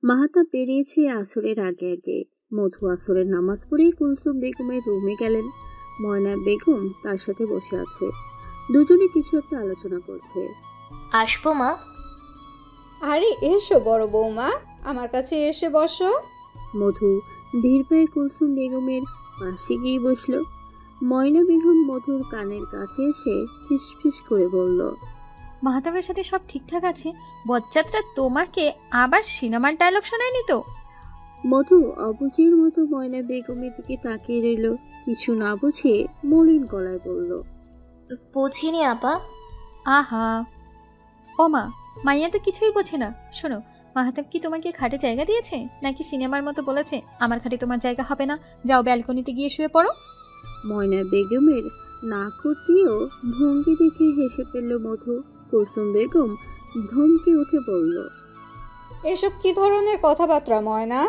মাহাতাব বেরিয়েছে আসরের আগে আগে। মধু আসরের নামাজ পড়ে কুলসুম বেগমের রুমে গেলেন। ময়না বেগম তার সাথে বসে আছে। দুজনে কিছু একটা আলোচনা করছে। আসবো মা? আরে এসো বড় বৌমা, আমার কাছে এসে বসো। মধু ধীর পায়ে কুলসুম বেগমের পাশে গিয়ে বসল। ময়না বেগম মধুর কানের কাছে এসে ফিসফিস করে বলল, মাহতাবের সাথে সব ঠিকঠাক আছে? বজ্জাতরা তোমাকে আবার সিনেমার ডায়লগ শোনায়নি তো? মধু অবুঝের মতো ময়না বেগমের দিকে তাকিয়ে রইল। কিছু না বুঝে মলিন গলায় বলল, বুঝিনি আপা। আহা, ও মা, মাইয়া তো কিছুই বোঝে না। শোনো, মাহতাব কি তোমাকে খাটে জায়গা দিয়েছে, নাকি সিনেমার মতো বলেছে আমার খাটে তোমার জায়গা হবে না, যাও ব্যালকনিতে গিয়ে শুয়ে পড়ো? ময়না বেগমের না করতেও ভঙ্গি দেখে হেসে ফেলল মধু। কুলসুম বেগম ধমকে উঠে বলল, এসব কি ধরনের কথাবার্তা ময়না?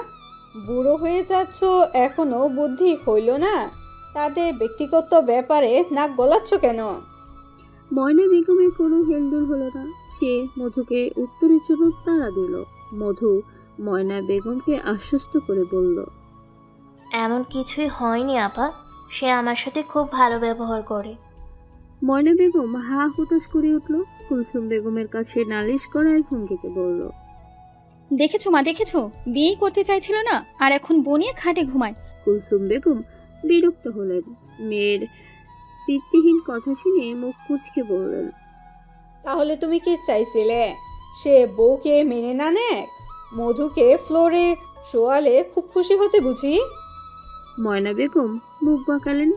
বুড়ো হয়ে যাচ্ছ, এখনো বুদ্ধি হইল না? তাদের ব্যক্তিগত ব্যাপারে নাক গলাচ্ছ কেন? ময়না বেগমের কোনো হেলদোল হলো না। সে মধুকে উত্তরের জন্য তাড়া দিল। মধু ময়না বেগমকে আশ্বস্ত করে বলল, এমন কিছুই হয়নি আপা, সে আমার সাথে খুব ভালো ব্যবহার করে। ময়না বেগম হা হুতাশ করে উঠল। কুলসুম বেগমের কাছে নালিশ করার ভঙ্গিতে বলল, দেখেছো মা, দেখেছো, বিয়ে করতে চাইছিল না, আর এখন বনিয়ে খাটে ঘুমায়। কুলসুম বেগম বিরক্ত হলেন। মেয়ের ভিত্তিহীন কথা শুনে মুখ কুঁচকে বললেন, তাহলে তুমি কি চাইছিলে? সে বউকে মেনে না নেক, মধুকে ফ্লোরে শোয়ালে খুব খুশি হতে বুঝি? ময়না বেগম মুখ বাঁকালেন।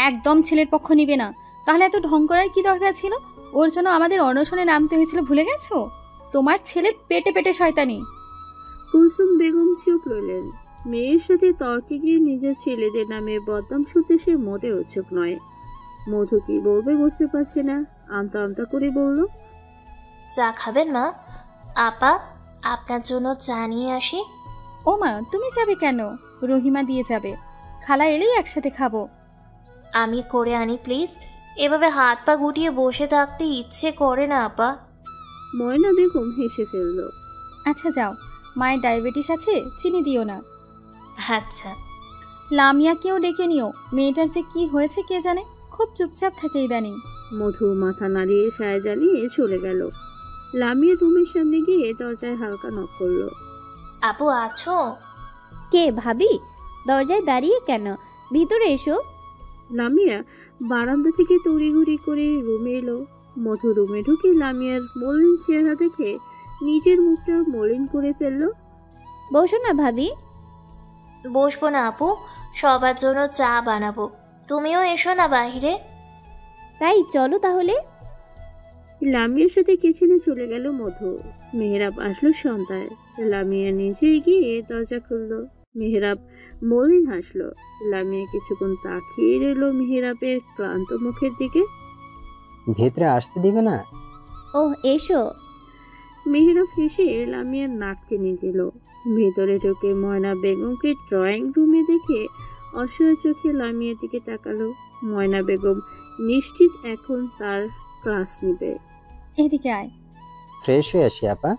একদম ছেলের পক্ষ নিবে না। তাহলে এত ঢং করার কি দরকার ছিল? ওর জন্য আমাদের অনশনে নামতে হয়েছিল, ভুলে গেছো? তোমার ছেলের পেটে পেটে শয়তানি। কুলসুম বেগম চুপ রইলেন। মেয়ের সাথে তর্কে গিয়ে নিজের ছেলেদের নামে বদনাম শুনতে সে মোটেও উৎসুক নয়। মধু কি বলবে বুঝতে পারছে না। আমতা আমতা করে বলল, চা খাবেন মা? আপা, আপনার জন্য চা নিয়ে আসি। ও মা, তুমি যাবে কেন? রহিমা দিয়ে যাবে, খালা এলেই একসাথে খাবো। আমি করে আনি প্লিজ। এভাবে হাত পা গুটিয়ে বসে থাকতে ইচ্ছে করে না আপা। ময়না বেগম হেসে ফেলল। আচ্ছা যাও, মায়ের ডায়াবেটিস আছে, চিনি দিও না। আচ্ছা। লামিয়াকেও ডেকে নিও, মেয়েটার যে কি হয়েছে কে জানে, খুব চুপচাপ থাকে ইদানিং। মধু মাথা নাড়িয়ে সায় জানিয়ে চলে গেল। লামিয়া রুমের সামনে গিয়ে দরজায় হালকা নক করলো। আপু আছো? কে ভাবি? দরজায় দাঁড়িয়ে কেন? ভিতরে এসো। লামিয়া বারান্দা থেকে তড়িঘড়ি করে রুমে এলো। মধু রুমে ঢুকে লামিয়ার মলিন চেহারা দেখে নিজের মুখটা মলিন করে ফেললো। বসো না ভাবি। বসবো না আপু, সবার জন্য চা বানাবো। তুমিও এসো না বাইরে। তাই চলো তাহলে। লামিয়ার সাথে কিচেনে চলে গেল মধু। মেহরাব আসলো সন্ধ্যায়। লামিয়া নিজে গিয়ে দরজা খুললো। মেহরাব মলিন হাসলো। লামিয়া কিছুক্ষণ তাকিয়ে রইল মেহরাবের ক্লান্ত মুখের দিকে। ভেতরে আসতে দিবে না? ওহ এসো। মেহরাব হেসে লামিয়ার নাক টেনে দিল। ভেতরে ঢুকে ময়না বেগমকে ড্রয়িং রুমে দেখে অসহায় চোখে লামিয়ার দিকে তাকালো। ময়না বেগম নিশ্চিত এখন তার ক্লাস নিবে। এদিকে আয়। ফ্রেশ হয়ে আসি আপা,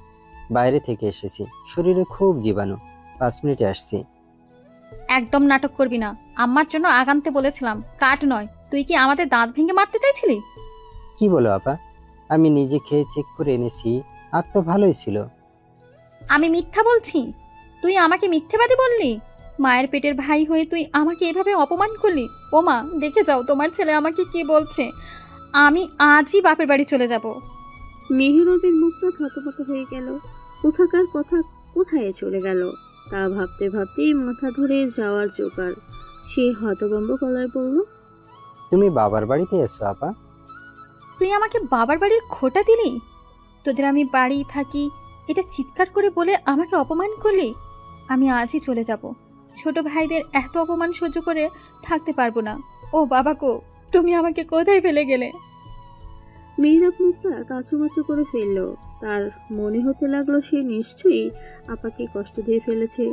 বাইরে থেকে এসেছি, শরীরে খুব জীবাণু। 5 মিনিটে আসছি। একদম নাটক করবি না, আম্মার জন্য আগামতে বলেছিলাম, কাট নয়। তুই কি আমাদের দাঁত ভেঙে মারতে চাইছিলি? কি বলো আপা? আমি নিজে খেয়ে চেক করে এনেছি, আর তো ভালোই ছিল। আমি মিথ্যা বলছি? তুই আমাকে মিথ্যেবাদী বললি? মায়ের পেটের ভাই হয়ে তুই আমাকে এভাবে অপমান করলি? ও মা, দেখে যাও তোমার ছেলে আমাকে কি বলছে। আমি আজই বাপের বাড়ি চলে যাব। মেহরাবের মুখটা থতমত হয়ে গেল। কোথাকার কথা কোথায় চলে গেল তা ভাবতে ভাবতেই মাথা ধরে যাওয়ার জোগাড়। সে হতভম্ব গলায় বলল, তুমি বাবার বাড়িতে এসো আপা। তুই আমাকে বাবার বাড়ির খোটা দিলি? তোদের আমি বাড়ি থাকি এটা চিৎকার করে বলে আমাকে অপমান করলি? আমি আজই চলে যাব। ছোট ভাইদের এত অপমান সহ্য করে থাকতে পারবো না। ও বাবা গো, তুমি আমাকে কোথায় ফেলে গেলে? মেহরাব মুখটা কাঁচুমাচু করে ফেলল। তার মনে হতে লাগলো সে নিশ্চয়ই আপাকে কষ্ট দিয়ে ফেলেছে।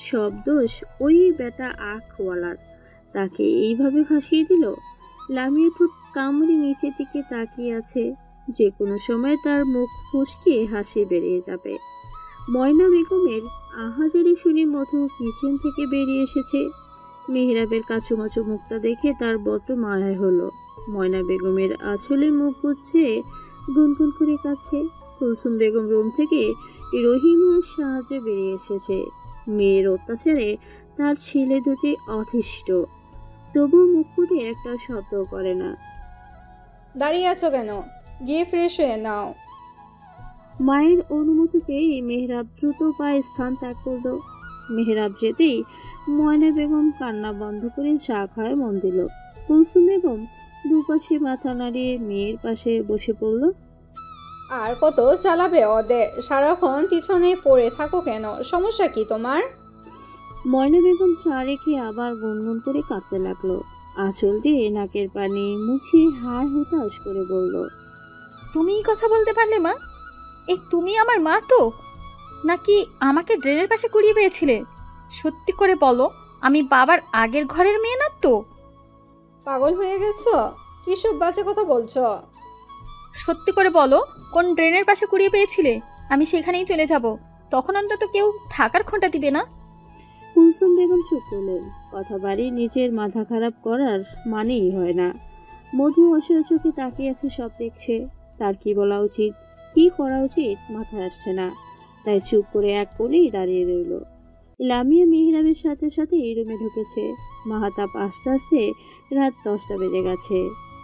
সব দোষ ওই বেটা আখওয়ালার, তাকে এইভাবে ভাসিয়ে দিল। লামিয়া ঠোঁট কামড়ে নিচের দিকে তাকিয়ে আছে। যে কোনো সময় তার মুখ ফুসকে হাসি বেরিয়ে যাবে। ময়না বেগমের আহাজারি শুনে মধু কিচেন থেকে বেরিয়ে এসেছে। মেহরাবের কাচুমাচু মুখটা দেখে তার বড্ড মায়া হলো। ময়না বেগমের আঁচলে মুখ গুজছে গুনগুন করে কাছে। কুলসুম বেগম রুম থেকে রহিমের সাহায্যে বেরিয়ে এসেছে। মেয়ের অত্যাচারে তার ছেলে দুটি অতিষ্ঠ, তবু মুখ ফুটে একটা শব্দ করে না। দাঁড়িয়ে আছো কেন? গিয়ে ফ্রেশ হয়ে নাও। মায়ের অনুমতি পেয়ে মেহরাব দ্রুত পায়ে স্থান ত্যাগ করল। মেহরাব যেতেই ময়না বেগম কান্না বন্ধ করে চা খায় মন দিল। কুলসুম বেগম দুপাশে মাথা নাড়িয়ে মেয়ের পাশে বসে পড়ল। আর কত চালাবে ওদের? সারাক্ষণ পিছনে পড়ে থাকো কেন? সমস্যা কি তোমার? ময়না বেগম চা রেখে আবার গুনগুন করে কাঁদতে লাগলো। আঁচল দিয়ে নাকের পানি মুছিয়ে হায় হুতাশ করে বলল, তুমিই কথা বলতে পারলে মা? এই তুমি আমার মা তো, নাকি আমাকে ড্রেনের পাশে কুড়িয়ে পেয়েছিলে? সত্যি করে বলো, আমি বাবার আগের ঘরের মেয়ে না তো? পাগল হয়ে গেছো? কিসব বাজে কথা বলছো? সত্যি করে বলো, কোন ড্রেনের পাশে কুড়িয়ে পেয়েছিলে? আমি সেখানেই চলে যাব, তখন অন্তত কেউ থাকার খোঁটা দিবে না। কুলসুম বেগম চুপ করলেন। কথা বাড়ি নিজের মাথা খারাপ করার মানেই হয় না। মধু অসহায় চোখে তাকিয়ে আছে, সব দেখছে। তার কি বলা উচিত, কি করা উচিত মাথায় আসছে না। তাই চুপ করে এক কোণেই দাঁড়িয়ে রইল। লামিয়া মেহরাবের সাথে সাথে এই রুমে ঢুকেছে। মাহাতাব আস্তে আস্তে রাত 10টা বেজে গেছে।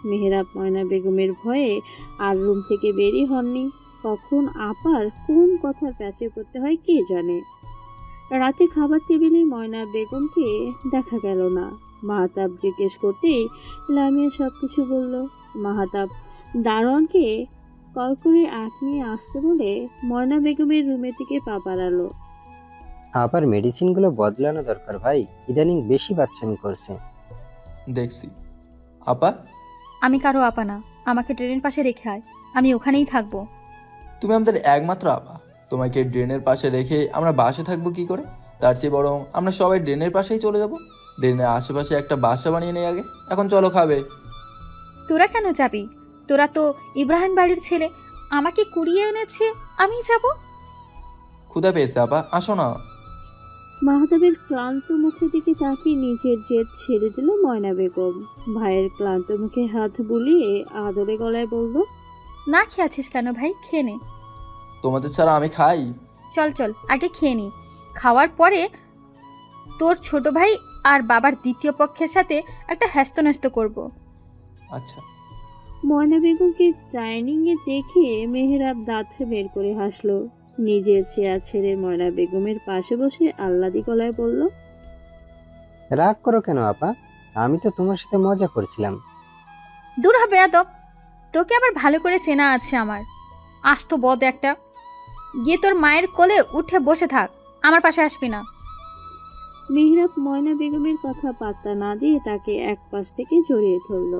মেহরাব ময়না বেগমের ভয়ে আর রুম থেকে বেরিয়ে হননি। কখন আপার কোন কথার প্যাচে পড়তে হয় কে জানে। রাতে খাবার টেবিলে ময়না বেগমকে দেখা গেল না। মাহাতাব জিজ্ঞেস করতেই লামিয়া সবকিছু বলল। মাহাতাব দারোয়ানকে কল করে আখ নিয়ে আসতে বলে ময়না বেগমের রুমের দিকে পা বাড়ালো। আবার মেডিসিনগুলো বদলানো দরকার ভাই, ইদানিং বেশি বাচ্চামি করছে। দেখছি। আপা, আমি কারো আপা না, আমাকে ট্রেনের পাশে রেখে আয়, আমি ওখানেই থাকবো। তুমি আমাদের একমাত্র আপা। তোমাকে ড্রেনের পাশে রেখে আমরা বাসে থাকবো কি করে? তার চেয়ে বরং আমরা সবাই ড্রেনের পাশেই চলে যাব। ড্রেনের আশেপাশে একটা বাসা বানিয়ে নেই আগে। এখন চলো খাবে। তোরা কেন যাবি? তোরা তো ইব্রাহিম বাড়ির ছেলে, আমাকে কুড়িয়ে এনেছে, আমি যাব? ক্ষুধা পেয়েছে আপা, আসো না। মাহাতাবের ক্লান্ত মুখের দিকে তাকিয়ে নিজের জেদ ছেড়ে দিল ময়না বেগম। ভাইয়ের ক্লান্ত মুখে হাত বুলিয়ে আদরে গলায় বলল, না খেয়ে আছিস কেন ভাই? খেয়ে নে। তোমাদের ছাড়া আমি খাই? চল চল, আগে খেয়ে নি। খাওয়ার পরে তোর ছোট ভাই আর বাবার দ্বিতীয় পক্ষের সাথে একটা হ্যাস্তন্যস্ত করব। আচ্ছা। ময়না বেগমকে ডাইনিংয়ে দেখে মেহরাব দাঁত বের করে হাসলো। নিজের চেয়ার ছেড়ে ময়না বেগমের পাশে বসে আহ্লাদি গলায় বলল, রাগ করো কেন আপা? আমি তো তোমার সাথে মজা করছিলাম। দূর হবে আদব, তোকে আবার ভালো করে চেনা আছে আমার। আস্ত বদ একটা, গিয়ে তোর মায়ের কোলে উঠে বসে থাক, আমার পাশে আসবি না। মেহরাব ময়না বেগমের কথা পাত্তা না দিয়ে তাকে এক পাশ থেকে জড়িয়ে ধরল।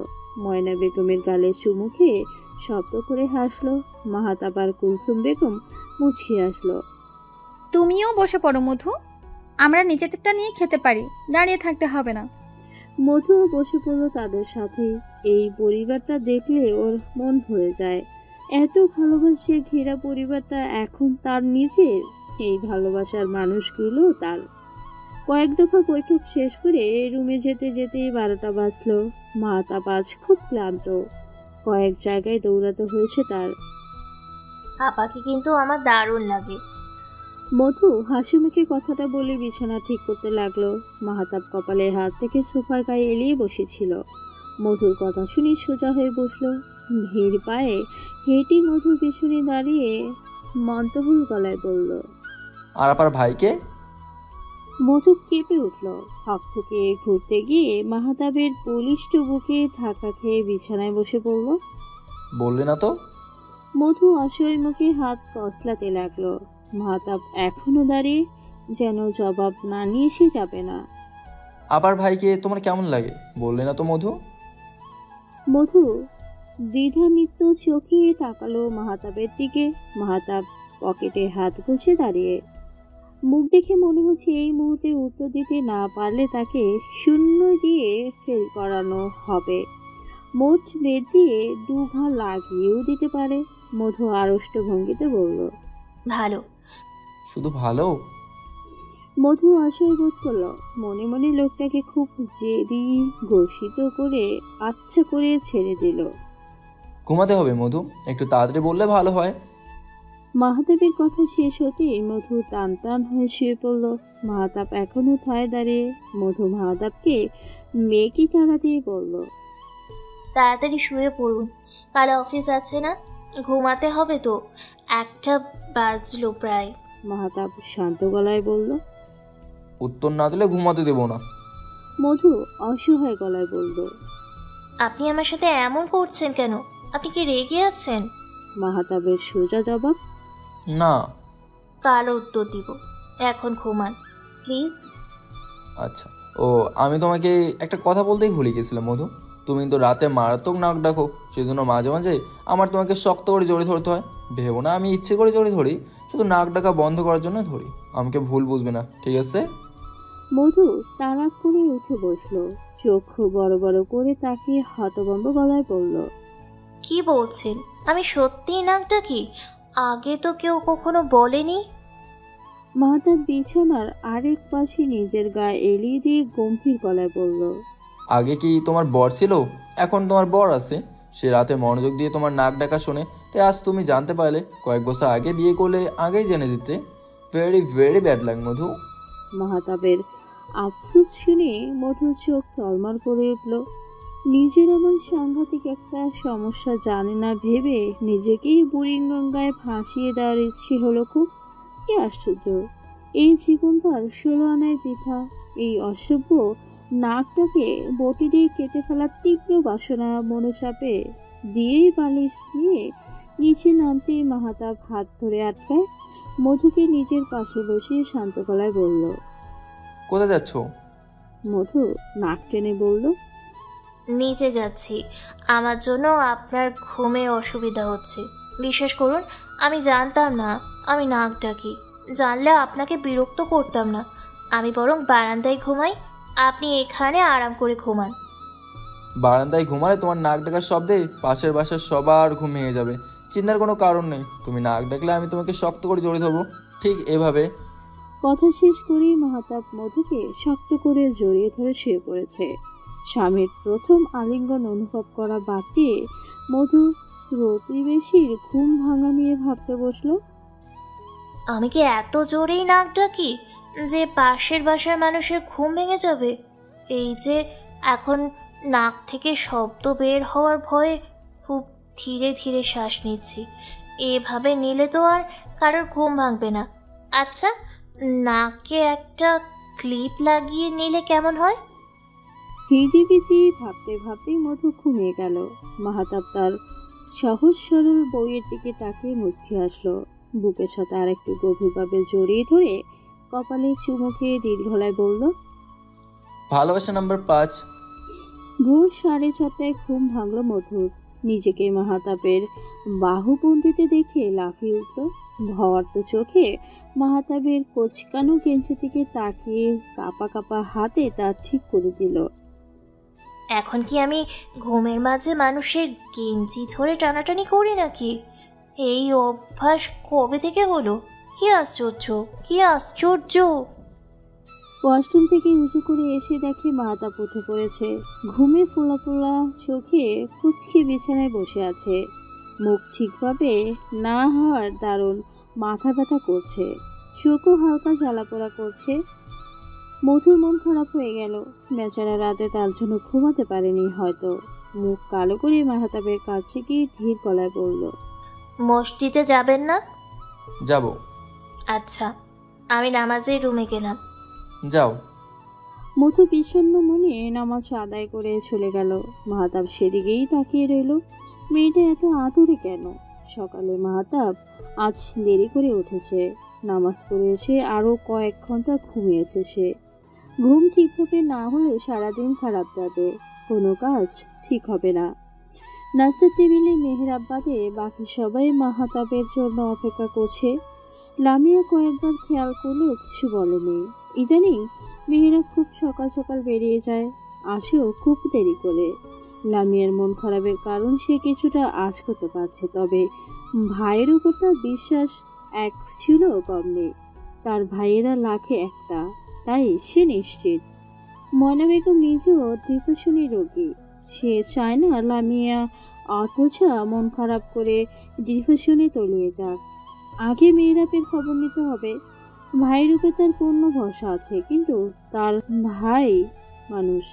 ময়না বেগমের গালে চুমু খেয়ে শব্দ করে হাসলো। মাহাতাব আর কুলসুম বেগম মুছিয়ে আসলো। তুমিও বসে পড়ো মধু, আমরা নিজেদেরটা নিয়ে খেতে পারি, দাঁড়িয়ে থাকতে হবে না। মধুও বসে পড়লো তাদের সাথে। এই পরিবারটা দেখলে ওর মন ভরে যায়। এত ভালোবাসে ঘেরা পরিবারটা এখন তার নিজের। এই ভালোবাসার মানুষগুলো তার। কয়েক দফা বৈঠক শেষ করে রুমে যেতে যেতেই 12টা বাজলো। মাহাতাব আজ খুব ক্লান্ত। কয়েক জায়গায় দৌড়াতে হয়েছে তার। আপাকে কিন্তু আমার দারুণ লাগে। মধু হাসি মুখে কথাটা বলে বিছানা ঠিক করতে লাগলো। মাহাতাব কপালে হাত থেকে সোফার গায়ে এলিয়ে বসেছিল। মধুর কথা শুনে সোজা হয়ে বসলো। ধীর পায়ে হেঁটে মধুর পেছনে দাঁড়িয়ে মন্তহুল গলায় বলল, আর আপার ভাইকে? মধু কেঁপে উঠল। হকচকে ঘুরতে গিয়ে মাহাতাবের বলিষ্ঠ বুকে ধাক্কা খেয়ে বিছানায় বসে পড়ল। বললে না তো? মধু অসহায় মুখে হাত কসলাতে লাগলো। মাহাতাব এখনো দাঁড়িয়ে, যেন জবাব না নিয়ে সে যাবে না। আপার ভাইকে তোমার কেমন লাগে? বললে না তো মধু? মধু দ্বিধান্বিত চোখে তাকালো মাহাতাবের দিকে। মাহাতাব পকেটে হাত গুছে দাঁড়িয়ে। মুখ দেখে মনে হচ্ছে এই মুহূর্তে উত্তর দিতে না পারলে তাকে শূন্য দিয়ে ফেল করানো হবে। মোচ বেদ দিয়ে দুঘা লাগিয়েও দিতে পারে। মধু আড়ষ্ট ভঙ্গিতে বলল। ভালো। শুধু ভালো? মধু অসহায় বোধ করল। মনে মনে লোকটাকে খুব জেদি ঘোষিত করে আচ্ছা করে ছেড়ে দিল। ঘুমাতে হবে মধু, একটু তাড়াতাড়ি বললে ভালো হয়। মাহতাবের কথা শেষ হতেই মধু টান টান হয়ে শুয়ে পড়ল। মাহতাব এখনো ঠায় দাঁড়িয়ে। মধু মাহতাবকে মেয়েকে তাড়া দিয়ে বলল। তাড়াতাড়ি শুয়ে পড়ুন, কাল অফিস আছে না? ঘুমাতে হবে তো, 1টা বাজলো প্রায়। মাহতাব শান্ত গলায় বলল। উত্তর না দিলে ঘুমাতে দেবো না। মধু অসহায় গলায় বলল। আপনি আমার সাথে এমন করছেন কেন? আপনি কি রেগে আছেন? মাহতাবের সোজা জবাব। না। কাল উত্তর দিব, এখন ঘুমান প্লিজ। আচ্ছা, ও আমি তোমাকে একটা কথা বলতেই ভুলে গেছিলাম মধু। তুমি তো রাতে মারাত্মক নাক ডাকো, সেজন্য মাঝে মাঝে আমার তোমাকে শক্ত করে জড়িয়ে ধরতে হয়। ভেবো না আমি ইচ্ছে করে জড়িয়ে ধরি, শুধু নাক ডাকা বন্ধ করার জন্য ধরি। আমাকে ভুল বুঝবে না, ঠিক আছে? মধু তাড়াক করে উঠে বসলো। চোখ বড় বড় করে তাকিয়ে হতভম্ব গলায় বলল। কি বলছেন? আমি সত্যিই নাক ডাকি? আগে তো কেউ কখনো বলেনি। মাহতাব বিছানার আরেক পাশে নিজের গায়ে এলিয়ে দিয়ে গম্ভীর গলায় বলল। আগে কি তোমার বর ছিল? এখন তোমার বর আছে, সে রাতে মনোযোগ দিয়ে তোমার নাক ডাকা শোনে, তাই আজ তুমি জানতে পারলে। কয়েক বছর আগে বিয়ে করলে আগেই জেনে দিতে। ভেরি ভেরি ব্যাড লাগ মধু। মাহতাবের আফসোস শুনে মধুর চোখ টলমল করে উঠল। নিজের এমন সাংঘাতিক একটা সমস্যা জানে না ভেবে নিজেকেই বুড়িগঙ্গায় ভাসিয়ে দেওয়ার ইচ্ছে হলো খুব। কি আশ্চর্য, এই জীবন তার 16 আনায় বৃথা। এই অসভ্য নাকটাকে বটি দিয়ে কেটে ফেলার তীব্র বাসনা মনে চাপে দিয়েই বালিশ নিয়ে নিচে নামতে মাহতাব হাত ধরে আটকায়। মধুকে নিজের পাশে বসিয়ে শান্ত গলায় বলল। কোথায় যাচ্ছ? মধু নাক টেনে বলল। নিচে যাচ্ছি, আমার জন্য আপনার ঘুমে অসুবিধা হচ্ছে। বিশ্বাস করুন, আমি জানতাম না আমি নাক ডাকি। জানলে আপনাকে বিরক্ত করতাম না। আমি বরং বারান্দায় ঘুমাই, আপনি এখানে আরাম করে ঘুমান। বারান্দায় ঘুমালে তোমার নাক ডাকার শব্দে পাশের বাসার সবার ঘুম ভেঙে যাবে। চিন্তার কোনো কারণ নেই। তুমি নাক ডাকলে আমি তোমাকে শক্ত করে জড়িয়ে ধরবো, ঠিক এভাবে। কথা শেষ করেই মাহতাব মধুকে শক্ত করে জড়িয়ে ধরে শুয়ে পড়েছে। স্বামীর প্রথম আলিঙ্গন অনুভব করা বাদ দিয়ে মধু প্রতিবেশীর ঘুম ভাঙা নিয়ে ভাবতে বসলো। আমি কি এত জোরেই নাক ডাকি যে পাশের বাসার মানুষের ঘুম ভেঙে যাবে? এই যে এখন নাক থেকে শব্দ বের হওয়ার ভয়ে খুব ধীরে ধীরে শ্বাস নিচ্ছি। এভাবে নিলে তো আর কারোর ঘুম ভাঙবে না। আচ্ছা, নাকে একটা ক্লিপ লাগিয়ে নিলে কেমন হয়? হিজিবিজি ভাবতে ভাবতেই মধু ঘুমিয়ে গেল। মাহতাব তার সহজ সরল বউয়ের দিকে তাকিয়ে মুচকি আসলো। বুকের সাথে আর একটু গভীরভাবে জড়িয়ে ধরে কপালে চুমু খেয়ে দীর্ঘ গলায় বলল। ভালোবাসা নাম্বার 5। ভোর 6:30টায় ঘুম ভাঙল মধুর। নিজেকে মাহতাবের বাহুবন্দিতে দেখে লাফিয়ে উঠল। ভয়ার্ত চোখে মাহতাবের কোচকানো গেঞ্জি দিকে তাকিয়ে কাপা কাপা হাতে তা ঠিক করে দিল। এখন কি আমি ঘুমের মাঝে মানুষের গেঞ্জি ধরে টানাটানি করি নাকি? এই অভ্যাস কবে থেকে হলো? কি আশ্চর্য, কি আশ্চর্য! ওয়াশরুম থেকে উঁচু করে এসে দেখে মাহতাব উঠে পড়েছে। ঘুমে ফোলা ফোলা চোখে কুচকে বিছানায় বসে আছে। মুখ ঠিকভাবে না হওয়ার দারুণ মাথা ব্যথা করছে, চোখও হালকা জ্বালাপোড়া করছে। মধুর মন খারাপ হয়ে গেল। বেচারা রাতে তার জন্য ঘুমাতে পারেনি হয়তো। মুখ কালো করে মাহতাবের কাছে গিয়ে ধীর গলায় বলল। মসজিদে যাবেন না? যাব। আচ্ছা, আমি নামাজের রুমে গেলাম। যাও। মধু বিষণ্ণ মনে নামাজ আদায় করে চলে গেল। মাহতাব সেদিকেই তাকিয়ে রইল। মেয়েটা এত আদুরে কেন? সকালে মাহতাব আজ দেরি করে উঠেছে। নামাজ পড়ে এসে আরও কয়েক ঘন্টা ঘুমিয়েছে সে। ঘুম ঠিকভাবে না হলে সারাদিন খারাপ যাবে, কোনো কাজ ঠিক হবে না। নাস্তার টেবিলে মেহেরাব বাদে বাকি সবাই মাহতাবের জন্য অপেক্ষা করছে। লামিয়া কয়েকবার খেয়াল করলেও কিছু বলেনি। ইদানিং মেহেরাব খুব সকাল সকাল বেরিয়ে যায়, আসেও খুব দেরি করে। লামিয়ার মন খারাপের কারণ সে কিছুটা আঁচ করতে পারছে, তবে ভাইয়ের উপর তার বিশ্বাস এক ছিল কম নেই। তার ভাইয়েরা লাখে একটা, তাই সে নিশ্চিত। ময়না বেগম নিজেও ডিপ্রেশনের রোগী। সে চায় না লামিয়া অথচা মন খারাপ করে ডিপ্রেশনে তলিয়ে যাক। আগে মেহেরাবের খবর নিতে হবে। ভাইয়ের উপর তার পূর্ণ ভরসা আছে, কিন্তু তার ভাই মানুষ,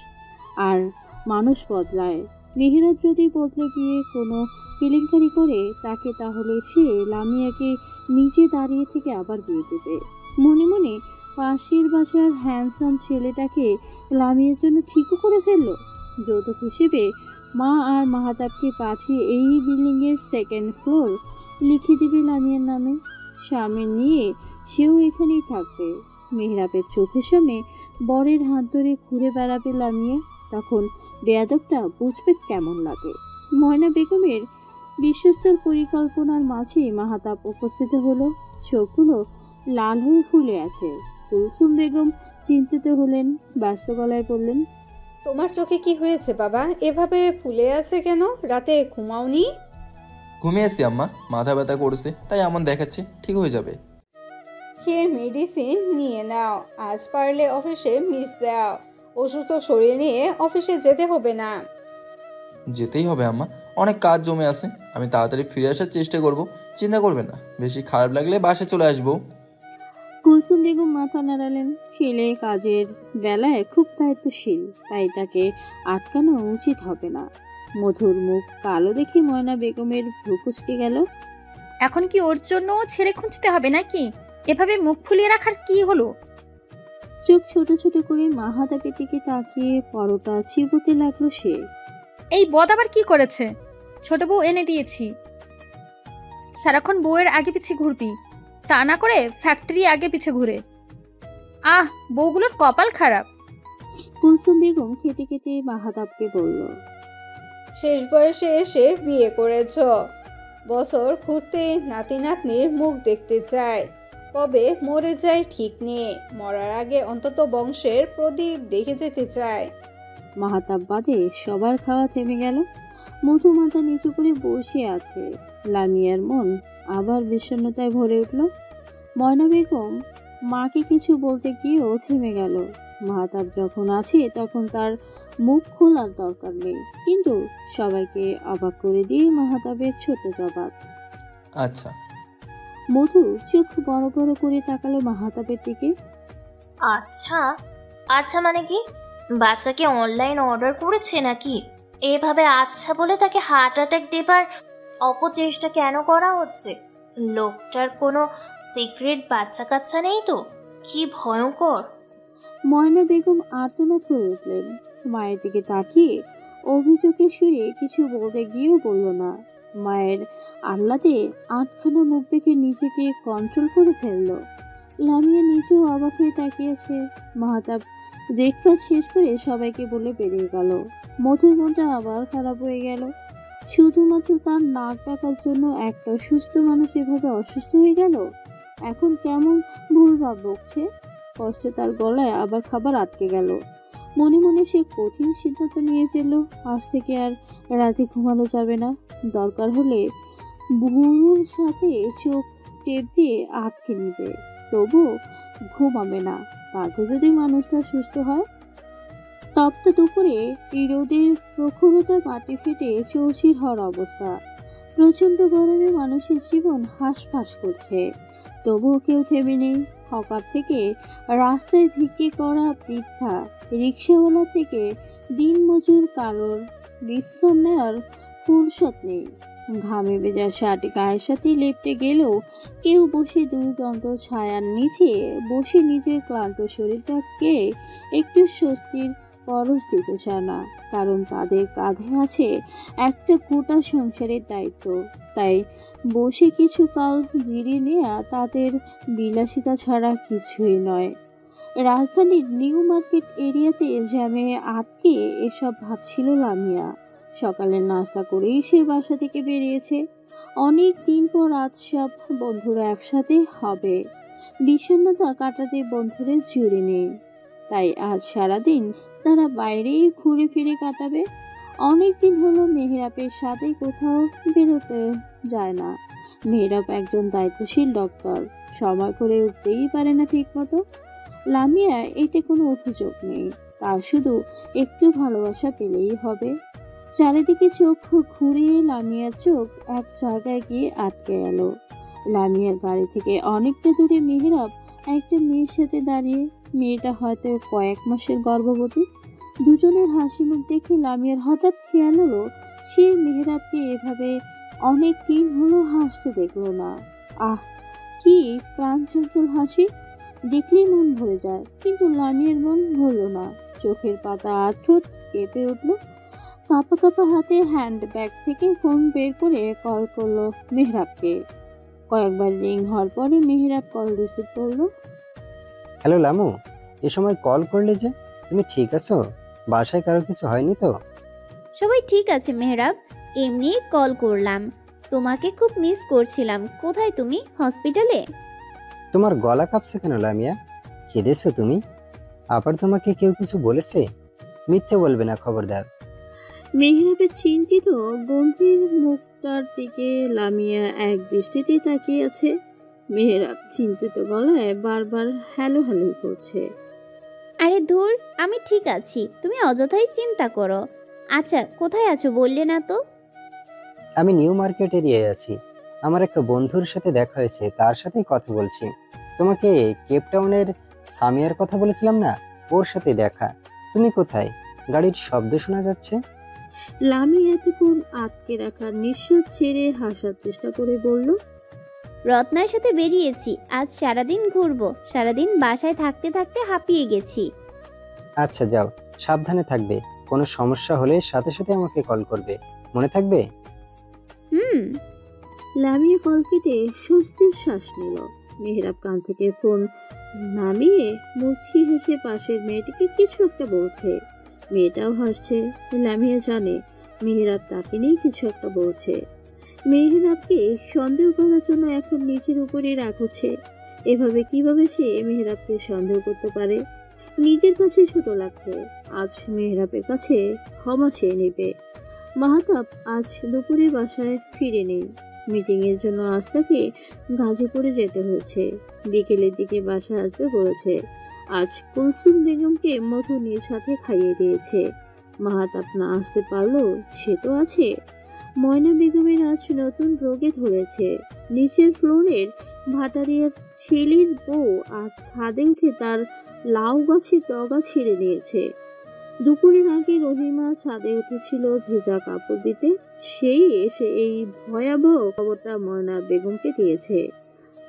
আর মানুষ বদলায়। মেহেরাব যদি বদলে গিয়ে কোনো কেলেঙ্কারি করে তাকে, তাহলে সে লামিয়াকে নিজে দাঁড়িয়ে থেকে আবার বিয়ে দেবে। মনে মনে পাশের বাসার হ্যান্ডসাম ছেলেটাকে লামিয়ার জন্য ঠিকও করে ফেললো। যৌতুক হিসেবে মা আর মাহাতাবকে পাঠিয়ে এই বিল্ডিংয়ের 2nd ফ্লোর লিখে দেবে লামিয়ার নামে। স্বামী নিয়ে সেও এখানেই থাকবে। মেহেরাবের চোখের সামনে বরের হাত ধরে ঘুরে বেড়াবে লামিয়া। তখন বেয়াদবটা বুঝবে কেমন লাগে। ময়না বেগমের বিশ্বস্তর পরিকল্পনার মাঝে মাহাতাব উপস্থিত হলো। চোখগুলো লাল হয়ে ফুলে আছে। কুলসুম বেগম চিন্তিত হলেন, ব্যস্ত গলায় বললেন, তোমার চোখে কি হয়েছে বাবা? এভাবে ফুলে আছে কেন? রাতে ঘুমাওনি? ঘুমিয়েছি আম্মা, মাথা ব্যথা করছে তাই এমন দেখাচ্ছে, ঠিক হয়ে যাবে। খেয়ে মেডিসিন নিয়ে নাও। আজ পারলে অফিসে মিস দাও। অসুস্থ শরীর নিয়ে অফিসে যেতে হবে না। যেতেই হবে আম্মা, অনেক কাজ জমে আছে। আমি তাড়াতাড়ি ফিরে আসার চেষ্টা করব, চিন্তা করবেন না। বেশি খারাপ লাগলে বাসায় চলে আসবো। কুলসুম বেগম মাথা নাড়ালেন। ছেলে কাজের বেলায় খুব দায়িত্বশীল, তাই তাকে আটকানো উচিত হবে না। মধুর মুখ কালো দেখে ময়না বেগমের ভ্রু কুঁচকে গেল। এখন কি ওর জন্য ছেলে খুঁজতে হবে নাকি? এভাবে মুখ ফুলিয়ে রাখার কি হলো? চোখ ছোট ছোট করে মাহাতাবের দিকে তাকিয়ে পরোটা চিবোতে লাগলো সে। এই বদ আবার কি করেছে? ছোট বউ এনে দিয়েছি, সারাক্ষণ বউয়ের আগে পিছে ঘুরবি, তা না করে ফ্যাক্টরি আগে পিছে ঘুরে। আহ, বউগুলোর কপাল খারাপ। কুলসুম বেগম খেতে খেতে মাহাতাবকে বলল, শেষ বয়সে এসে বিয়ে করেছ। বছর ঘুরতে নাতি নাতনির মুখ দেখতে চায়, কবে মরে যায় ঠিক নেই। মরার আগে অন্তত বংশের প্রদীপ দেখে যেতে চায়। মাহাতাব বাদে সবার খাওয়া থেমে গেল। মধু মাথা নিচু করে বসে আছে। লামিয়ার মন আবার বিষণ্ণতায় ভরে উঠল। ময়না বেগম মাকে কিছু বলতে গিয়েও থেমে গেল। মাহাতাব যখন আছে তখন তার মুখ খোলার দরকার নেই, কিন্তু সবাইকে অবাক করে দিয়ে মাহাতাবের ছোট জবাব। আচ্ছা। মধু চোখ বড় বড় করে তাকালো মাহাতাবের দিকে। আচ্ছা আচ্ছা মানে কি? বাচ্চাকে অনলাইন অর্ডার করেছে নাকি? এভাবে আচ্ছা বলে তাকে হার্ট অ্যাটাক দেবার অপচেষ্টা কেন করা হচ্ছে? লোকটার কোনো সিক্রেট বাচ্চা কাচ্চা নেই তো? কি ভয়ঙ্কর! ময়না বেগম আর্তনাদ করে উঠলেন। মায়ের দিকে তাকিয়ে অভিযোগের সুরে কিছু বলতে গিয়েও বলল না। মায়ের আহ্লাদে আটখানা মুখ দেখে নিজেকে কন্ট্রোল করে ফেলল। লামিয়া নিজেও অবাক হয়ে তাকিয়েছে। মাহাতাব দেখভাল শেষ করে সবাইকে বলে বেরিয়ে গেল। মধুর মনটা আবার খারাপ হয়ে গেল। শুধুমাত্র তার নাক ডাকার জন্য একটা সুস্থ মানুষ এভাবে অসুস্থ হয়ে গেল। এখন কেমন ভুলভাব বকছে। কষ্টে তার গলায় আবার খাবার আটকে গেল। মনে মনে সে কঠিন সিদ্ধান্ত নিয়ে ফেলল, আজ থেকে আর রাতে ঘুমানো যাবে না। দরকার হলে ভুরুর সাথে চোখ টেপ দিয়ে আটকে নিবে, তবু ঘুমাবে না। তাতে যদি মানুষটা সুস্থ হয়। তপ্ত দুপুরে এই রোদের প্রখরতা মাটি ফেটে চৌচির হওয়ার অবস্থা। প্রচন্ড গরমে মানুষের জীবন হাঁসফাঁস করছে, তবুও কেউ থেমে নেই। হকার থেকে রাস্তায় ভিক্ষে করা বৃদ্ধা, রিক্সাওয়ালা থেকে দিনমজুর, কারোর বিশ্রাম নেওয়ার ফুরসত নেই। ঘামে ভেজা শার্ট গায়ের সাথে লেপটে গেলেও কেউ বসে দুর্গন্ধ ছায়ার নিচে বসে নিজের ক্লান্ত শরীরটাকে একটু স্বস্তির পরশ দিতে চায় না, কারণ তাদের কাঁধে আছে একটা গোটা সংসারের দায়িত্ব। তাই বসে কিছু কাল জিরিয়ে নেওয়া তাদের বিলাসিতা ছাড়া কিছুই নয়। রাজধানীর নিউ মার্কেট এরিয়াতে জ্যামে আটকে এসব ভাবছিল লামিয়া। সকালের নাস্তা করেই সে বাসা থেকে বেরিয়েছে। অনেক দিন পর আজ সব বন্ধুরা একসাথে হবে। বিষণ্ণতা কাটাতে বন্ধুদের জুড়ে নেই, তাই আজ সারাদিন তারা বাইরেই ঘুরে ফিরে কাটাবে। অনেকদিন হলো মেহেরাবের সাথে কোথাও বেরোতে যায় না। মেহেরাব একজন দায়িত্বশীল ডক্টর, সময় করে উঠতেই পারে না ঠিক মতো। লামিয়া এতে কোনো অভিযোগ নেই, তার শুধু একটু ভালোবাসা পেলেই হবে। চারিদিকে চোখ ঘুরিয়ে লামিয়ার চোখ এক জায়গায় গিয়ে আটকে গেল। লামিয়ার গাড়ি থেকে অনেকটা দূরে মেহেরাব একটা মেয়ের সাথে দাঁড়িয়ে। মেয়েটা হয়তো কয়েক মাসের গর্ভবতী। দুজনের হাসি মুখ দেখে লামিয়ার হঠাৎ খেয়াল হলো সে মেহেরাবকে এভাবে অনেক দিন হলো হাসতে দেখলো না। আহ, কি প্রাণ চঞ্চল হাসি, দেখলেই মন ভরে যায়। কিন্তু লামিয়ার মন ভরল না। চোখের পাতা আর ঠোঁট কেঁপে উঠল। কাঁপা কাঁপা হাতে হ্যান্ড ব্যাগ থেকে ফোন বের করে কল করলো মেহেরাবকে। কয়েকবার রিং হওয়ার পরে মেহেরাব কল রিসিভ করলো। হ্যালো লামু, এ সময় কল করলে যে? তুমি ঠিক আছো? বাসায় কারো কিছু হয়নি তো? সবাই ঠিক আছে মেহরাব, এমনি কল করলাম। তোমাকে খুব মিস করছিলাম। কোথায় তুমি? হসপিটালে? তোমার গলা কাঁপছে কেন লামিয়া? কেঁদেছো তুমি? আবার তোমাকে কেউ কিছু বলেছে? মিথ্যে বলবে না, খবরদার। মেহেরাবের চিন্তিত গম্ভীর মুখটার দিকে লামিয়া এক দৃষ্টিতে তাকিয়ে আছে। মেহেরাব চিন্তিত গলায় বারবার হ্যালো হ্যালো করছে। আরে ধুর, আমি ঠিক আছি, তুমি অযথাই চিন্তা করো। আচ্ছা, কোথায় আছো বললে না তো? আমি নিউ মার্কেট এরিয়ায় আছি। আমার একটা বন্ধুর সাথে দেখা হয়েছে, তার সাথেই কথা বলছি। তোমাকে কেপটাউনের সামিয়ার কথা বলেছিলাম না, ওর সাথে দেখা। তুমি কোথায়? গাড়ির শব্দ শোনা যাচ্ছে। লামিয়া এতক্ষণ আটকে রাখা নিঃশ্বাস ছেড়ে হাসার চেষ্টা করে বলল, রত্নার সাথে বেরিয়েছি। আজ সারাদিন ঘুরবো। সারাদিন বাসায় থাকতে থাকতে হাঁপিয়ে গেছি। আচ্ছা যাও, সাবধানে থাকবে। কোনো সমস্যা হলে সাথে সাথে আমাকে কল করবে, মনে থাকবে? হুম। লামিয়া কল কেটে স্বস্তির শ্বাস নিল। মেহেরাব কান থেকে ফোন নামিয়ে মুচকি হেসে পাশের মেয়েটিকে কিছু একটা বলছে। মেয়েটাও হাসছে। লামিয়া জানে মেহেরাব তাকে নিয়ে কিছু একটা বলছে। মেহেরাবকে সন্দেহ করার জন্য এখন নিজের উপরে রাগ হচ্ছে। এভাবে কিভাবে সে মেহেরাবকে সন্দেহ করতে পারে? নিজের কাছে ছোট লাগছে। আজ মেহেরাবের কাছে ক্ষমা চেয়ে নেবে। মাহতাব আজ দুপুরে বাসায় ফিরে নেই। মিটিং এর জন্য আজ তাকে গাজীপুরে যেতে হয়েছে। বিকেলের দিকে বাসায় আসবে বলেছে। আজ কুলসুম বেগমকে মধু নিজ সাথে খাইয়ে দিয়েছে। মাহতাব না আসতে পারলো, সে তো আছে। ময়না বেগমের আজ নতুন রোগে ধরেছে। নিচের ফ্লোরের ভাটারিয়ার ছেলের বউ আজ ছাদে উঠে তার লাউ গাছের ডগা ছিঁড়ে নিয়েছে। দুপুরের আগে রহিমা ছাদে উঠেছিল ভেজা কাপড় দিতে। সেই এসে এই ভয়াবহ খবরটা ময়না বেগমকে দিয়েছে।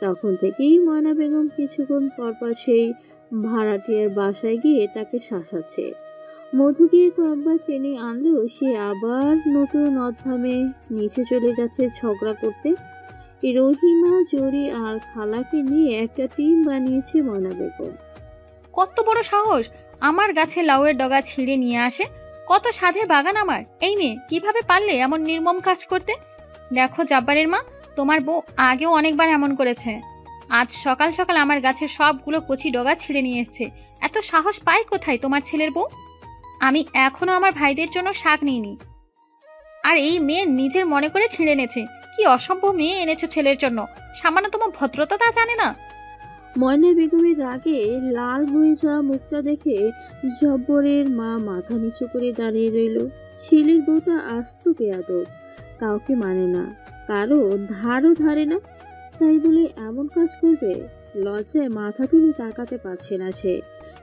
তখন থেকেই ময়না বেগম কিছুক্ষণ পরপর সেই ভাড়াটিয়ার বাসায় গিয়ে তাকে শাসাচ্ছে। মধু গিয়ে কয়েকবার টেনে আনলেও সে আবার নতুন অধ্যামে নিচে চলে যাচ্ছে ঝগড়া করতে। রহিমা, জরি আর খালাকে নিয়ে একটা টিম বানিয়েছে ময়না বেগম। কত বড় সাহস আমার গাছে লাউয়ের ডগা ছিঁড়ে নিয়ে আসে! কত সাধের বাগান আমার! এই মেয়ে কিভাবে পারলে এমন নির্মম কাজ করতে? দেখো জাব্বারের মা, তোমার বউ আগেও অনেকবার এমন করেছে। আজ সকাল সকাল আমার গাছের সবগুলো কচি ডগা ছিঁড়ে নিয়ে এসছে। এত সাহস পায় কোথায় তোমার ছেলের বউ? আমি এখনো আমার ভাইদের জন্য শাক নিইনি, আর এই মেয়ে নিজের মনে করে ছিঁড়ে এনেছে। কি অসম্ভব মেয়ে এনেছো ছেলের জন্য! সামান্যতম ভদ্রতা তা জানে না। ময়না বেগমের রাগে লাল হয়ে যাওয়া মুখটা দেখে জব্বরের মা মাথা নিচু করে দাঁড়িয়ে রইল। ছেলের বউটা আস্ত বেয়াদব, কাউকে মানে না, কারো ধারও ধারে না, তাই বলে এমন কাজ করবে? লজ্জায় মাথা তুলে তাকাতে পারছে না সে।